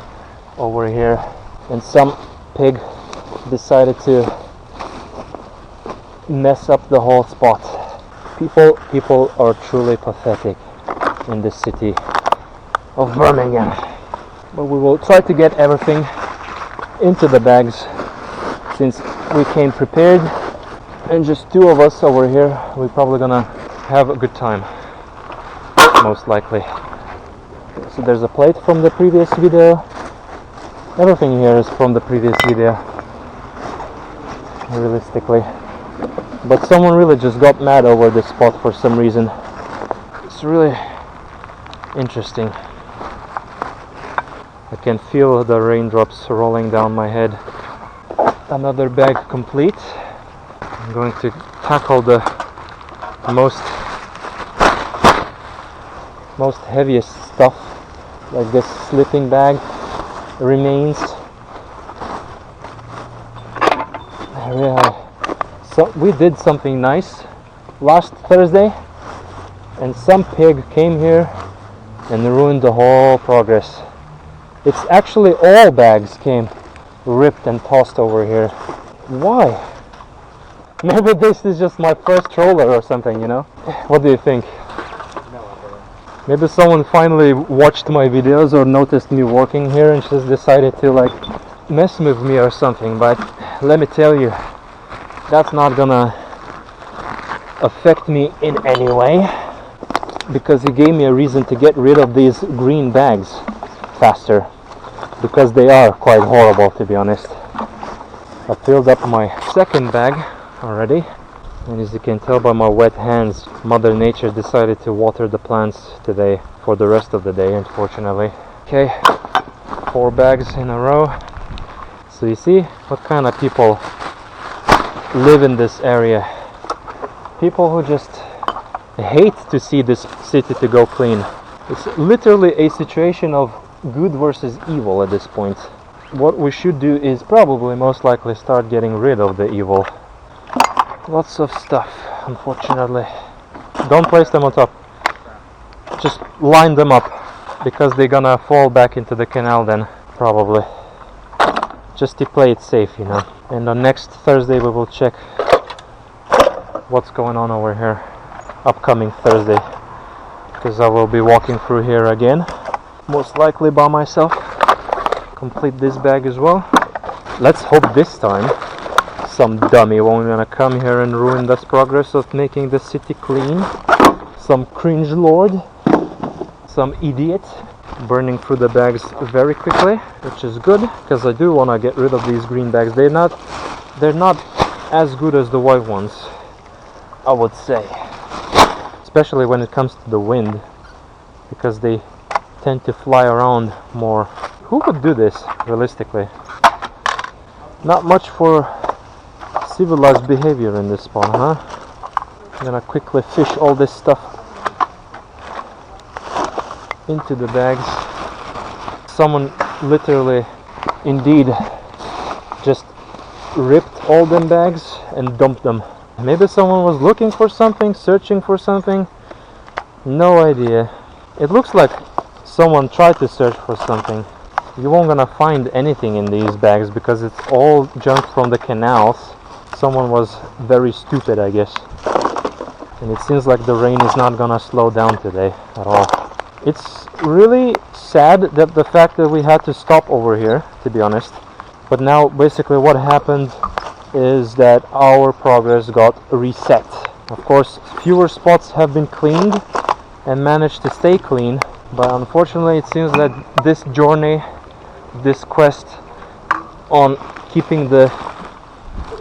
over here. And some pig decided to mess up the whole spot. People are truly pathetic in this city of Birmingham. But we will try to get everything into the bags, since we came prepared, and just two of us over here, we're probably gonna have a good time, most likely. So there's a plate from the previous video. Everything here is from the previous video, realistically. But someone really just got mad over this spot for some reason. It's really interesting. I can feel the raindrops rolling down my head. Another bag complete. I'm going to tackle the most heaviest stuff, like this sleeping bag remains. So we did something nice last Thursday, and some pig came here and ruined the whole progress. It's actually all bags came ripped and tossed over here. Why? Maybe this is just my first stroller or something, you know? What do you think? No idea. Maybe someone finally watched my videos or noticed me working here and just decided to like mess with me or something. But let me tell you, that's not gonna affect me in any way, because he gave me a reason to get rid of these green bags faster, because they are quite horrible, to be honest. I filled up my second bag already, and as you can tell by my wet hands, Mother Nature decided to water the plants today for the rest of the day, unfortunately. Okay, 4 bags in a row. So you see what kind of people live in this area. People who just hate to see this city to go clean. It's literally a situation of good versus evil at this point. What we should do is probably most likely start getting rid of the evil. Lots of stuff, unfortunately. Don't place them on top. Just line them up, because they're gonna fall back into the canal then, probably. Just to play it safe, you know. And on next Thursday we will check what's going on over here. Upcoming Thursday, because I will be walking through here again, most likely by myself. Complete this bag as well. Let's hope this time some dummy won't gonna come here and ruin this progress of making the city clean. Some cringe lord. some idiot, burning through the bags very quickly, which is good because I do want to get rid of these green bags. They're not as good as the white ones, I would say, especially when it comes to the wind, because they tend to fly around more. Who would do this realistically? Not much for civilized behavior in this spot, huh? I'm gonna quickly fish all this stuff into the bags. Someone literally, indeed, just ripped all them bags and dumped them. Maybe someone was looking for something, searching for something. No idea. It looks like someone tried to search for something. You won't gonna find anything in these bags because it's all junk from the canals. Someone was very stupid, I guess. And it seems like the rain is not gonna slow down today at all. It's really sad that the fact that we had to stop over here, to be honest. But now basically what happened is that our progress got reset. Of course, fewer spots have been cleaned and managed to stay clean, but unfortunately it seems that this journey, this quest on keeping the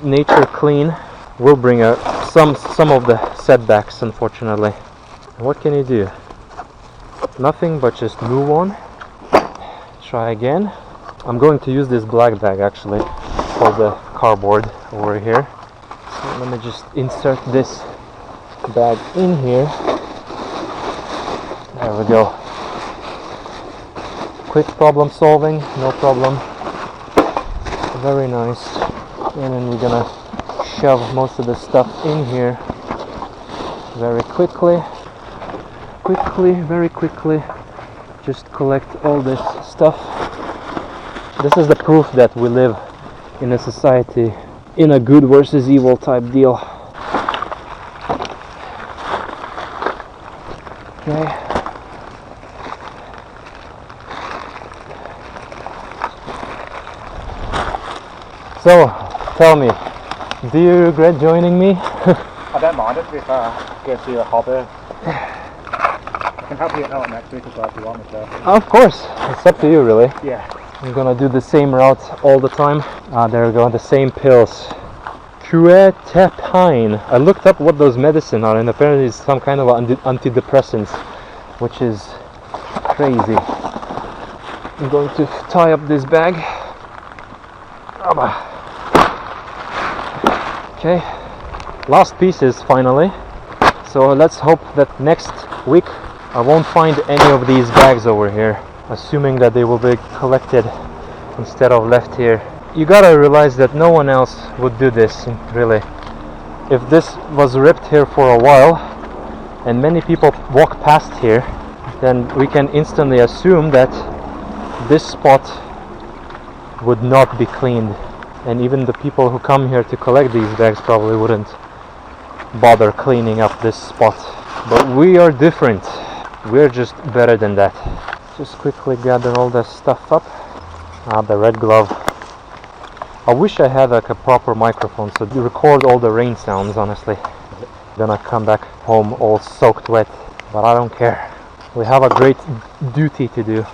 nature clean will bring some of the setbacks, unfortunately. What can you do? Nothing but just move on. Try again. I'm going to use this black bag actually for the cardboard over here. So let me just insert this bag in here. There we go. Quick problem solving, no problem. Very nice. And then we're gonna shove most of the stuff in here very quickly. Very quickly. Just collect all this stuff. This is the proof that we live in a society in a good versus evil type deal. Okay. So, tell me, do you regret joining me? I don't mind it if I gives you a hobby. I can help you out next week as well if you want me to. Of course, it's up to you really. Yeah. I'm gonna do the same route all the time. There we go, the same pills. Quetiapine. I looked up what those medicine are, and apparently it's some kind of antidepressants, which is crazy. I'm going to tie up this bag. Okay, last pieces finally. So let's hope that next week I won't find any of these bags over here, assuming that they will be collected instead of left here. You gotta realize that no one else would do this, really. If this was ripped here for a while and many people walk past here, then we can instantly assume that this spot would not be cleaned, and even the people who come here to collect these bags probably wouldn't bother cleaning up this spot. But we are different. We're just better than that. Just quickly gather all that stuff up. The red glove. I wish I had like a proper microphone so to record all the rain sounds, honestly. Gonna come back home all soaked wet, but I don't care. We have a great duty to do.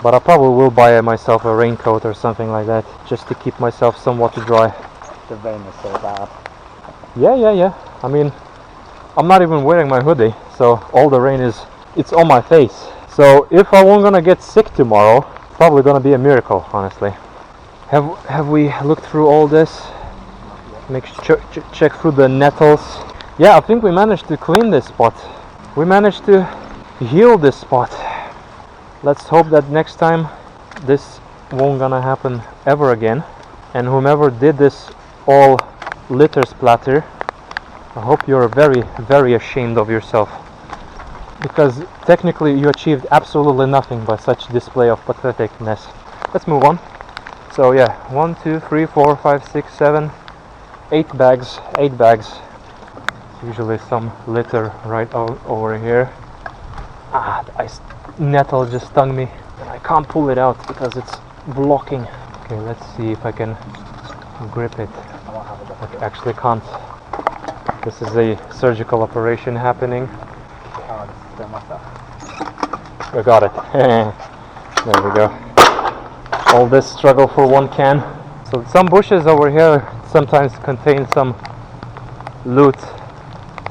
But I probably will buy myself a raincoat or something like that, just to keep myself somewhat dry. The rain is so bad. Yeah. I mean, I'm not even wearing my hoodie, so all the rain it's on my face. So if I won't gonna get sick tomorrow, probably gonna be a miracle, honestly. Have we looked through all this? Check through the nettles. Yeah, I think we managed to clean this spot. We managed to heal this spot. Let's hope that next time this won't gonna happen ever again. And whomever did this all litter splatter, I hope you're very, very ashamed of yourself. Because technically you achieved absolutely nothing by such display of patheticness. Let's move on. So yeah, 1, 2, 3, 4, 5, 6, 7, 8 bags. 8 bags. Usually some litter right over here. Nettle just stung me and I can't pull it out because it's blocking. Okay, let's see if I can grip it. I actually can't. This is a surgical operation happening. Oh, this is my stuff. We got it. There we go. All this struggle for one can. So some bushes over here sometimes contain some loot,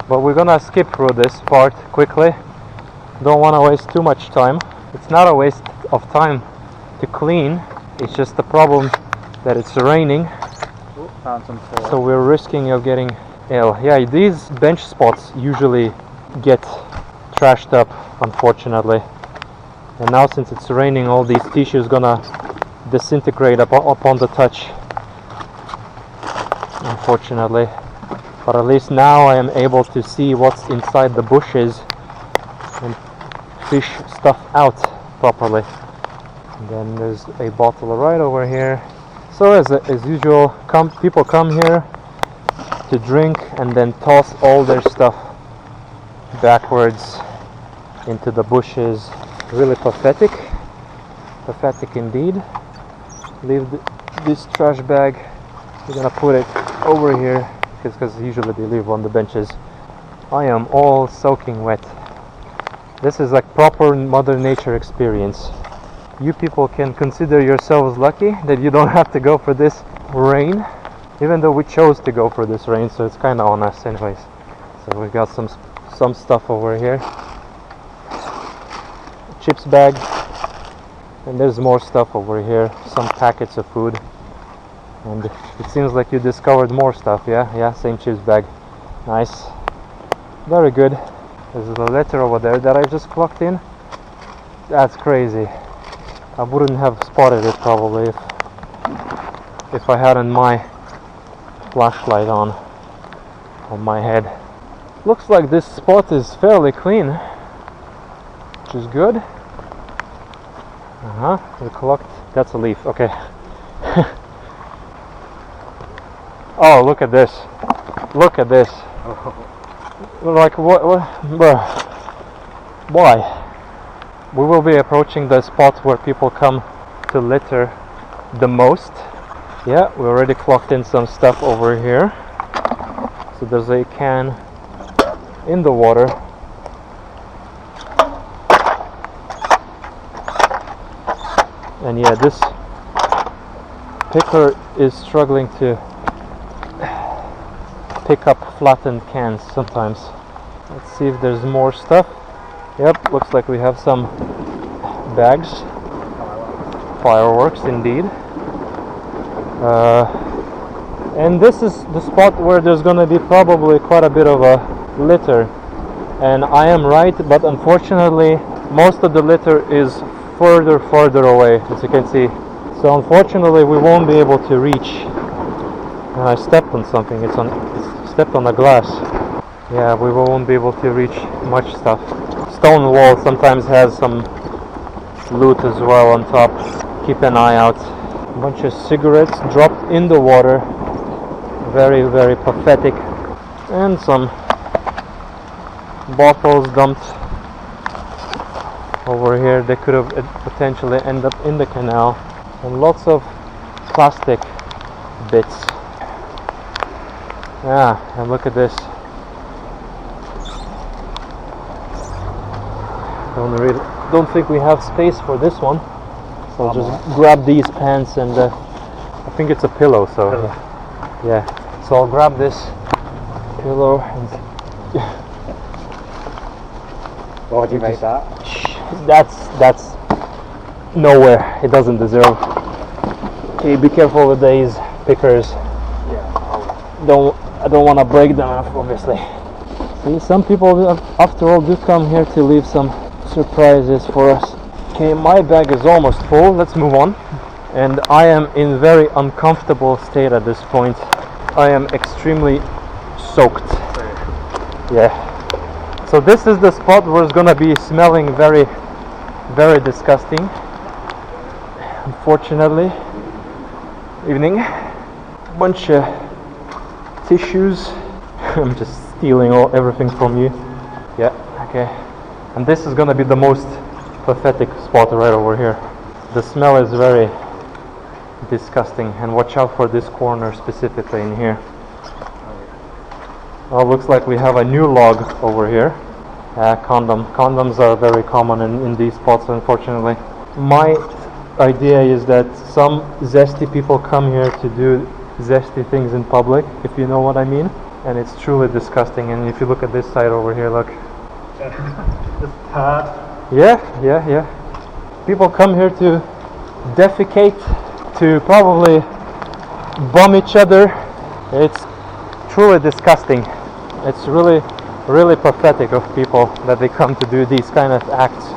but we're gonna skip through this part quickly. Don't want to waste too much time. It's not a waste of time to clean, it's just the problem that it's raining. Ooh, found some soil. So we're risking of getting ill. Yeah, these bench spots usually get trashed up, unfortunately. And now since it's raining, all these tissues gonna disintegrate upon the touch, unfortunately. But at least now I am able to see what's inside the bushes and fish stuff out properly. And then there's a bottle right over here. So as usual, people come here to drink and then toss all their stuff backwards into the bushes. Really pathetic indeed. Leave this trash bag. We're gonna put it over here because usually they leave on the benches. I am all soaking wet. This is like proper Mother Nature experience. You people can consider yourselves lucky that you don't have to go for this rain, even though we chose to go for this rain, so it's kind of on us anyways. So we got some stuff over here. Chips bag, and there's more stuff over here, some packets of food, and it seems like you discovered more stuff. Yeah, same chips bag. Nice, very good. There's a letter over there that I just clocked in. That's crazy. I wouldn't have spotted it probably if I hadn't my flashlight on my head. Looks like this spot is fairly clean, which is good. We clocked. That's a leaf. Okay. Oh, look at this. Look at this. Like what? Bruh. Why? We will be approaching the spot where people come to litter the most. Yeah, we already clocked in some stuff over here. So there's a can in the water. And yeah, this picker is struggling to pick up flattened cans sometimes. Let's see if there's more stuff. Yep, looks like we have some bags. Fireworks indeed. And this is the spot where there's gonna be probably quite a bit of a litter. And I am right, but unfortunately most of the litter is further away, as you can see. So unfortunately we won't be able to reach. And I stepped on something. It's stepped on the glass. Yeah, we won't be able to reach much stuff. Stone wall sometimes has some loot as well on top. Keep an eye out. A bunch of cigarettes dropped in the water. Very pathetic. And some bottles dumped over here. They could have potentially ended up in the canal. And lots of plastic bits. Yeah, and look at this. Don't think we have space for this one. So I'll just grab these pants and I think it's a pillow. So yeah. So I'll grab this pillow and What would you make that? that's nowhere. It doesn't deserve. Okay, be careful with these pickers. Yeah. I don't want to break them off, obviously. See, some people after all do come here to leave some surprises for us. Okay, my bag is almost full. Let's move on. And I am in very uncomfortable state at this point. I am extremely soaked. Yeah. So this is the spot where it's gonna be smelling very disgusting. Unfortunately. Evening. Bunch of tissues. I'm just stealing everything from you. Yeah, okay. And this is gonna be the most pathetic spot right over here. The smell is very disgusting, and watch out for this corner specifically in here. Oh, looks like we have a new log over here. Condoms are very common in these spots, unfortunately. My idea is that some zesty people come here to do zesty things in public, if you know what I mean. And it's truly disgusting. And if you look at this side over here, look. Yeah. People come here to defecate, to probably bomb each other. It's truly disgusting. It's really pathetic of people that they come to do these kind of acts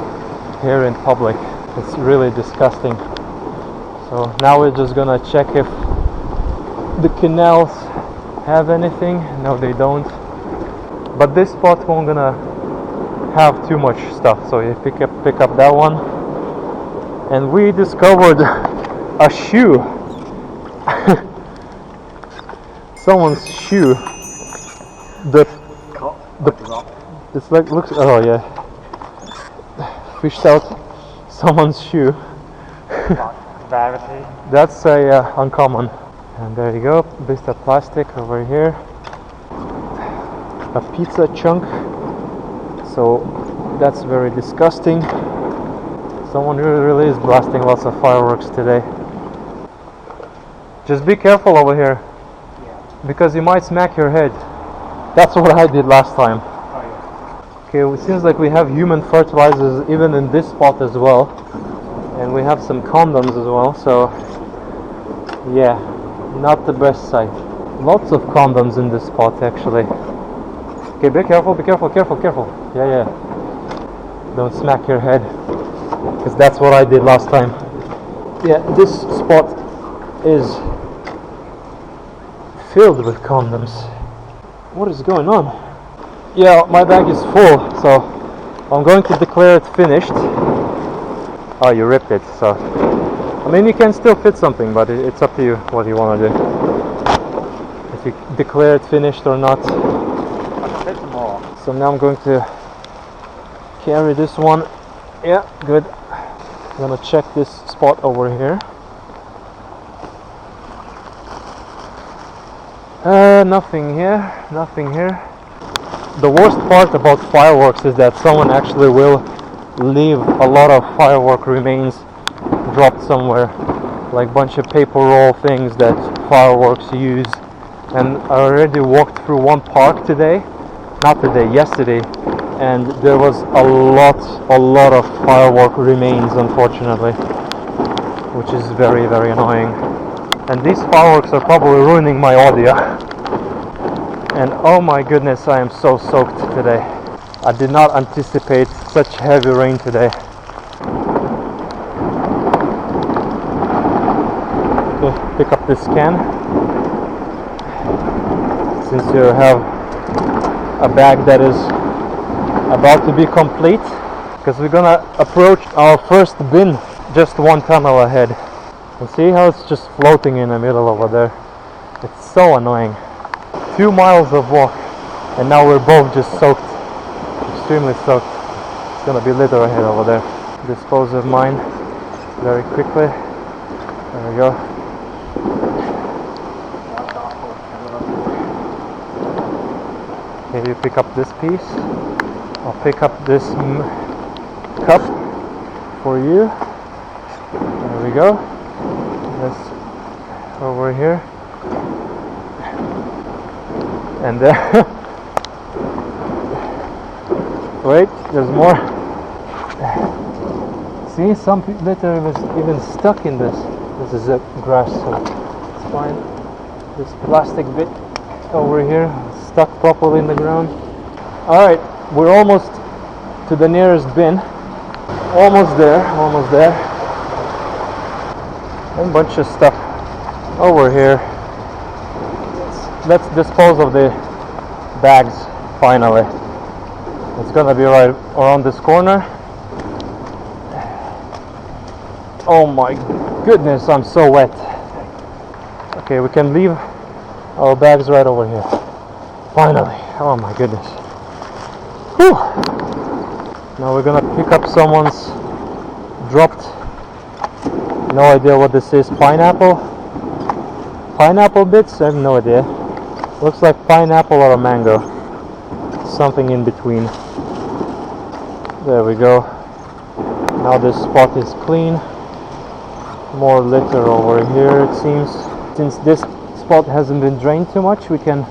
here in public. It's really disgusting. So now we're just gonna check if the canals have anything. No, they don't. But this spot won't gonna have too much stuff. So you pick up that one. And we discovered a shoe. Someone's shoe. It's like looks. Oh yeah. Fished out someone's shoe. Rarity. That's a uncommon. And there you go. Bit of plastic over here. A pizza chunk. So that's very disgusting. Someone really is blasting lots of fireworks today. Just be careful over here, because you might smack your head. That's what I did last time. Okay, it seems like we have human fertilizers even in this spot as well. And we have some condoms as well, so yeah, not the best sight. Lots of condoms in this spot actually. Okay, be careful. Yeah. Don't smack your head, because that's what I did last time. Yeah, this spot is filled with condoms. What is going on? Yeah, my bag is full, so I'm going to declare it finished. Oh, you ripped it, so I mean you can still fit something, but it's up to you what you want to do. If you declare it finished or not. I can fit some more. So now I'm going to carry this one. Yeah, good. I'm gonna check this spot over here. Nothing here. The worst part about fireworks is that someone actually will leave a lot of firework remains dropped somewhere, like bunch of paper roll things that fireworks use. And I already walked through one park yesterday, and there was a lot of firework remains, unfortunately, which is very, very annoying. And these fireworks are probably ruining my audio. And oh my goodness, I am so soaked today. I did not anticipate such heavy rain today. Okay, pick up this can. Since you have a bag that is about to be complete, because we're gonna approach our first bin just one tunnel ahead. And see how it's just floating in the middle over there? It's so annoying. 2 miles of walk, and now we're both just soaked, extremely soaked. It's gonna be litter ahead over there. Dispose of mine very quickly. There we go. Okay, you pick up this piece. I'll pick up this cup for you. There we go. That's over here. And wait, there's more. See, some litter was even stuck in this. This is a grass, so it's fine. This plastic bit over here stuck properly in the ground. Alright, we're almost to the nearest bin. Almost there. And a bunch of stuff over here. Let's dispose of the bags finally. It's gonna be right around this corner. Oh my goodness, I'm so wet. Okay, we can leave our bags right over here. Finally. Oh my goodness. Whew. Now we're gonna pick up someone's dropped, no idea what this is, pineapple bits? I have no idea. Looks like pineapple or a mango, something in between. There we go. Now this spot is clean. More litter over here, it seems. Since this spot hasn't been drained too much, we can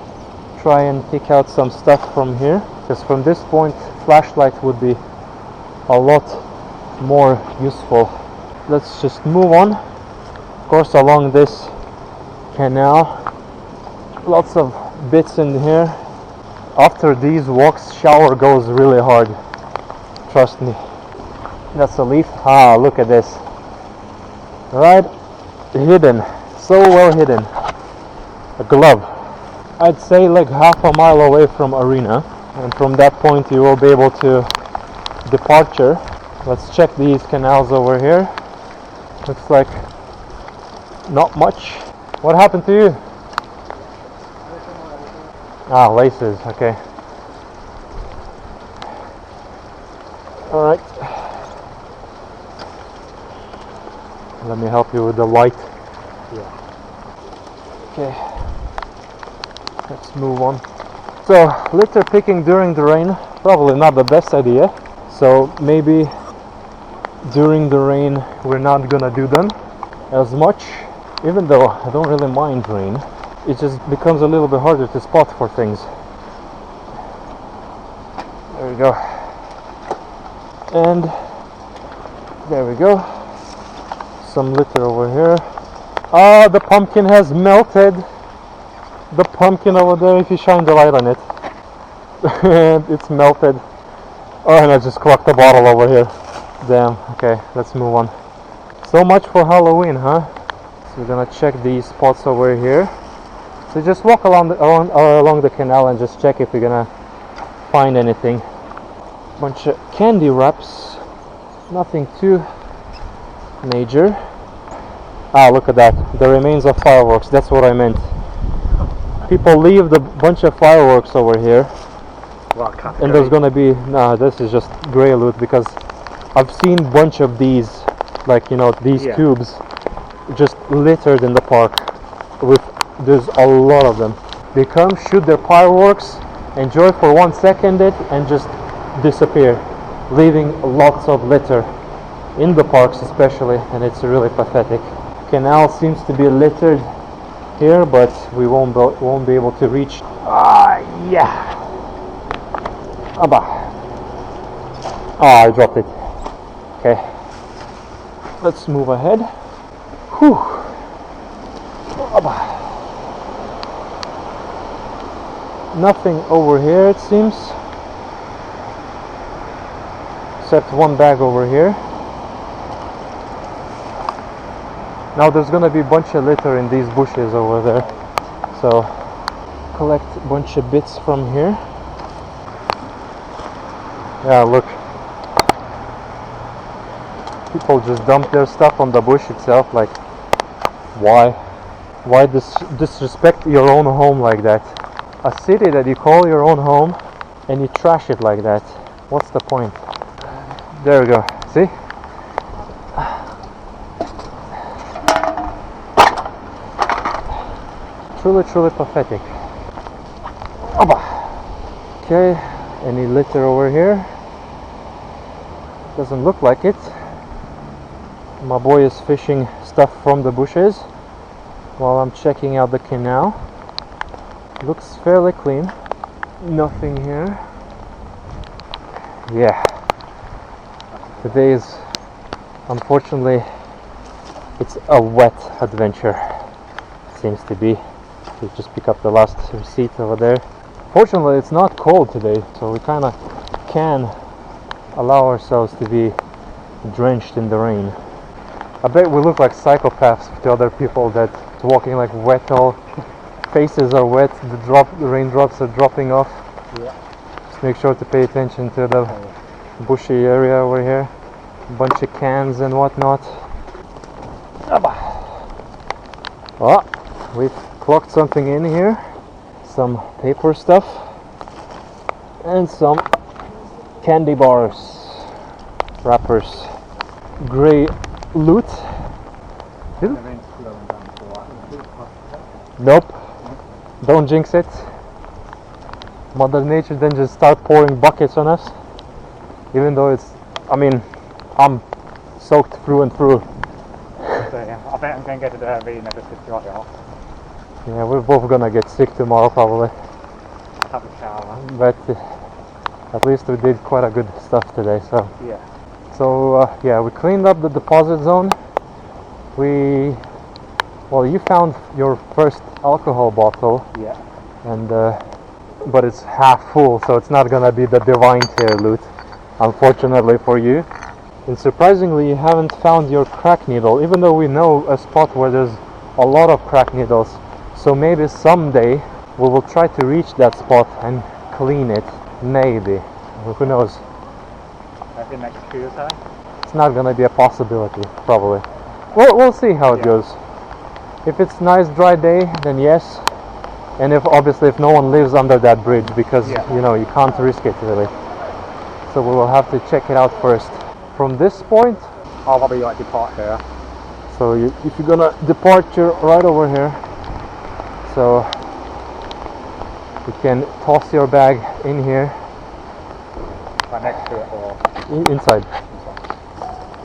try and pick out some stuff from here, because from this point flashlight would be a lot more useful. Let's just move on. Of course, along this canal, lots of bits in here. After these walks, shower goes really hard, trust me. That's a leaf. Ah, look at this. Right, hidden, so well hidden. A glove. I'd say like half a mile away from Arena, and from that point you will be able to departure. Let's check these canals over here. Looks like not much. What happened to you? Ah, laces, okay. Alright. Let me help you with the light. Yeah. Okay. Let's move on. So, litter picking during the rain, probably not the best idea. So, maybe during the rain we're not gonna do them as much. Even though I don't really mind rain, it just becomes a little bit harder to spot for things. There we go. And there we go. Some litter over here. Ah, the pumpkin has melted. The pumpkin over there, if you shine the light on it. And it's melted. Oh, and I just clocked the bottle over here. Damn. Okay, let's move on. So much for Halloween, huh? So we're gonna check these spots over here. So just walk along the canal and just check if you're gonna find anything. Bunch of candy wraps. Nothing too major. Ah, look at that. The remains of fireworks. That's what I meant. People leave the bunch of fireworks over here. And there's gonna be... Nah, this is just grey loot, because I've seen bunch of these, like, you know, these tubes just littered in the park. There's a lot of them. They come, shoot their fireworks, enjoy for 1 second it, and just disappear, leaving lots of litter in the parks especially, and it's really pathetic. Canal seems to be littered here, but we won't be able to reach. Ah, yeah. Abba. Ah, I dropped it. Okay. Let's move ahead. Whew. Abba. Nothing over here, it seems, except one bag over here. Now there's gonna be a bunch of litter in these bushes over there, so collect a bunch of bits from here. Yeah, look, people just dump their stuff on the bush itself. Like, why disrespect your own home like that? A city that you call your own home, and you trash it like that. What's the point? There we go. See? Truly pathetic. Okay, any litter over here? Doesn't look like it. My boy is fishing stuff from the bushes while I'm checking out the canal. Looks fairly clean. Nothing here. Yeah. Today is, unfortunately, it's a wet adventure. Seems to be. We just pick up the last receipt over there. Fortunately, it's not cold today, so we kind of can allow ourselves to be drenched in the rain. I bet we look like psychopaths to other people that walking like wet, all faces are wet, the raindrops are dropping off. Yeah. Just make sure to pay attention to the bushy area over here. A bunch of cans and whatnot. Oh, we've clocked something in here. Some paper stuff and some candy bars, wrappers. Grey loot. Nope. Don't jinx it. Mother Nature then just start pouring buckets on us. even though it's, I mean, I'm soaked through and through. So yeah, I think I'm going to go to the arena just to dry it off. Yeah, we're both gonna get sick tomorrow probably, Have a shower. but at least we did quite a good stuff today. So Yeah. yeah, we cleaned up the deposit zone. Well, you found your first alcohol bottle, Yeah. and but it's half full, so it's not gonna be the divine tier loot, unfortunately for you. And surprisingly, you haven't found your crack needle, even though we know a spot where there's a lot of crack needles. So maybe someday we will try to reach that spot and clean it. Maybe. Who knows? Maybe next Tuesday. It's not gonna be a possibility, probably. Well, we'll see how it Yeah. goes. If it's nice dry day, then yes. And if obviously if no one lives under that bridge, because Yeah. you know you can't risk it really. So we will have to check it out first. From this point, I'll probably like depart here. so if you're gonna depart, you're right over here. So you can toss your bag in here, Right next to it or inside.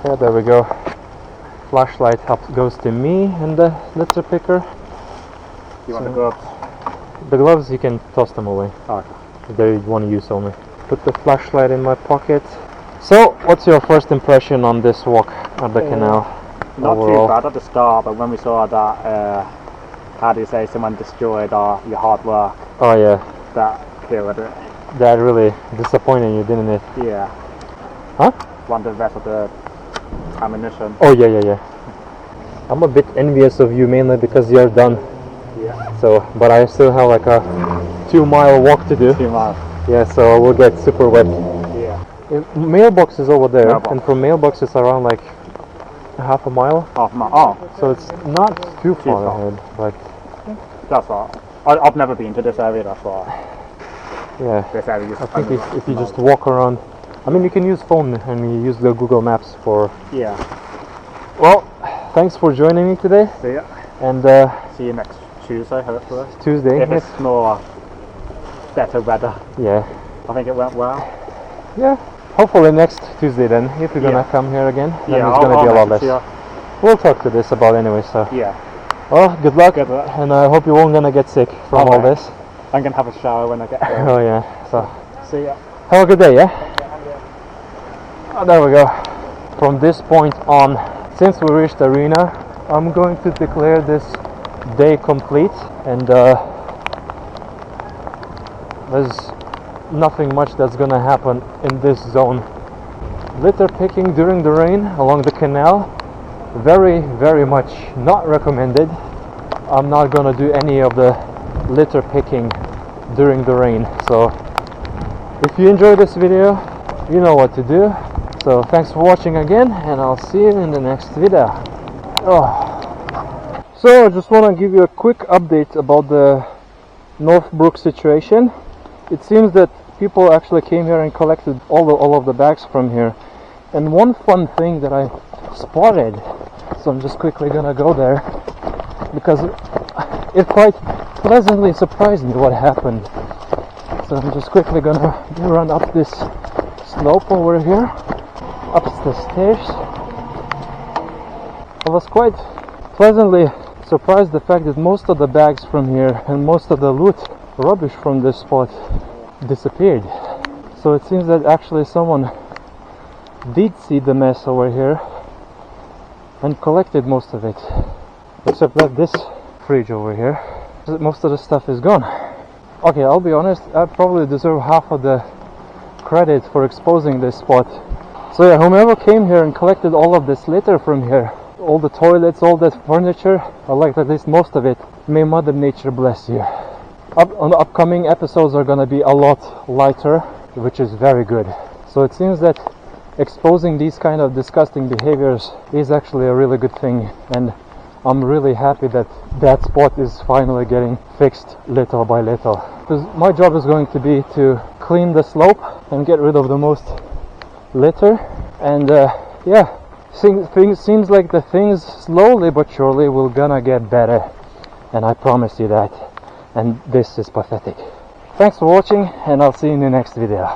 Yeah, there we go. Flashlight goes to me and the litter picker. you want the gloves? The gloves, you can toss them away. Oh, okay. They want to use only. Put the flashlight in my pocket. So, what's your first impression on this walk at the canal? Not overall? too bad at the start, but when we saw that, how do you say, someone destroyed your hard work, Oh yeah, that killed it. that really disappointed you, didn't it? Yeah. Huh? Want the rest of the ammunition. Oh yeah. I'm a bit envious of you, mainly because you're done. Yeah. So, but I still have like a 2-mile walk to do. 2 miles. Yeah, so I will get super wet. Yeah. Mailbox is over there, Mailbox. and from mailbox it's around like half a mile. Half a mile. Oh, So it's not too far far. ahead, but that's right. I've never been to this area, that's why. yeah. This area is I think if you just walk around, I mean you can use phone and you use the Google Maps for. Yeah. Well, thanks for joining me today, See ya. and See you next Tuesday, hopefully. Tuesday. If it's more better weather. Yeah, I think it went well. yeah. Hopefully next Tuesday then, if you're gonna Yeah. come here again, then Yeah, it's gonna be a lot message less. you. We'll talk to this about anyway. So, Yeah. well, good luck, Good luck. and I hope you won't gonna get sick from all Okay. this. I'm gonna have a shower when I get home. Oh yeah. So, See ya. have a good day. Yeah. Oh, there we go. From this point on, since we reached the arena, I'm going to declare this day complete, and there's nothing much that's gonna happen in this zone. Litter picking during the rain along the canal, very much not recommended. I'm not gonna do any of the litter picking during the rain. So if you enjoyed this video, you know what to do. So thanks for watching again, and I'll see you in the next video. So I just want to give you a quick update about the Northbrook situation. It seems that people actually came here and collected all of the bags from here. And one fun thing that I spotted, so I'm just quickly gonna go there, because it quite pleasantly surprised me what happened. So I'm just quickly gonna run up this slope over here, up the stairs. I was quite pleasantly surprised the fact that most of the bags from here and most of the loot rubbish from this spot disappeared. So it seems that actually someone did see the mess over here and collected most of it, except that this fridge over here, most of the stuff is gone. Okay, I'll be honest, I probably deserve half of the credit for exposing this spot. So yeah, whomever came here and collected all of this litter from here, all the toilets, all that furniture, I liked at least most of it. May Mother Nature bless you. On the upcoming episodes are gonna be a lot lighter, which is very good. So it seems that exposing these kind of disgusting behaviors is actually a really good thing, and I'm really happy that that spot is finally getting fixed little by little. Because my job is going to be to clean the slope and get rid of the most litter, and yeah, seems like the things slowly but surely will gonna get better, and I promise you that. And this is pathetic. Thanks for watching, and I'll see you in the next video.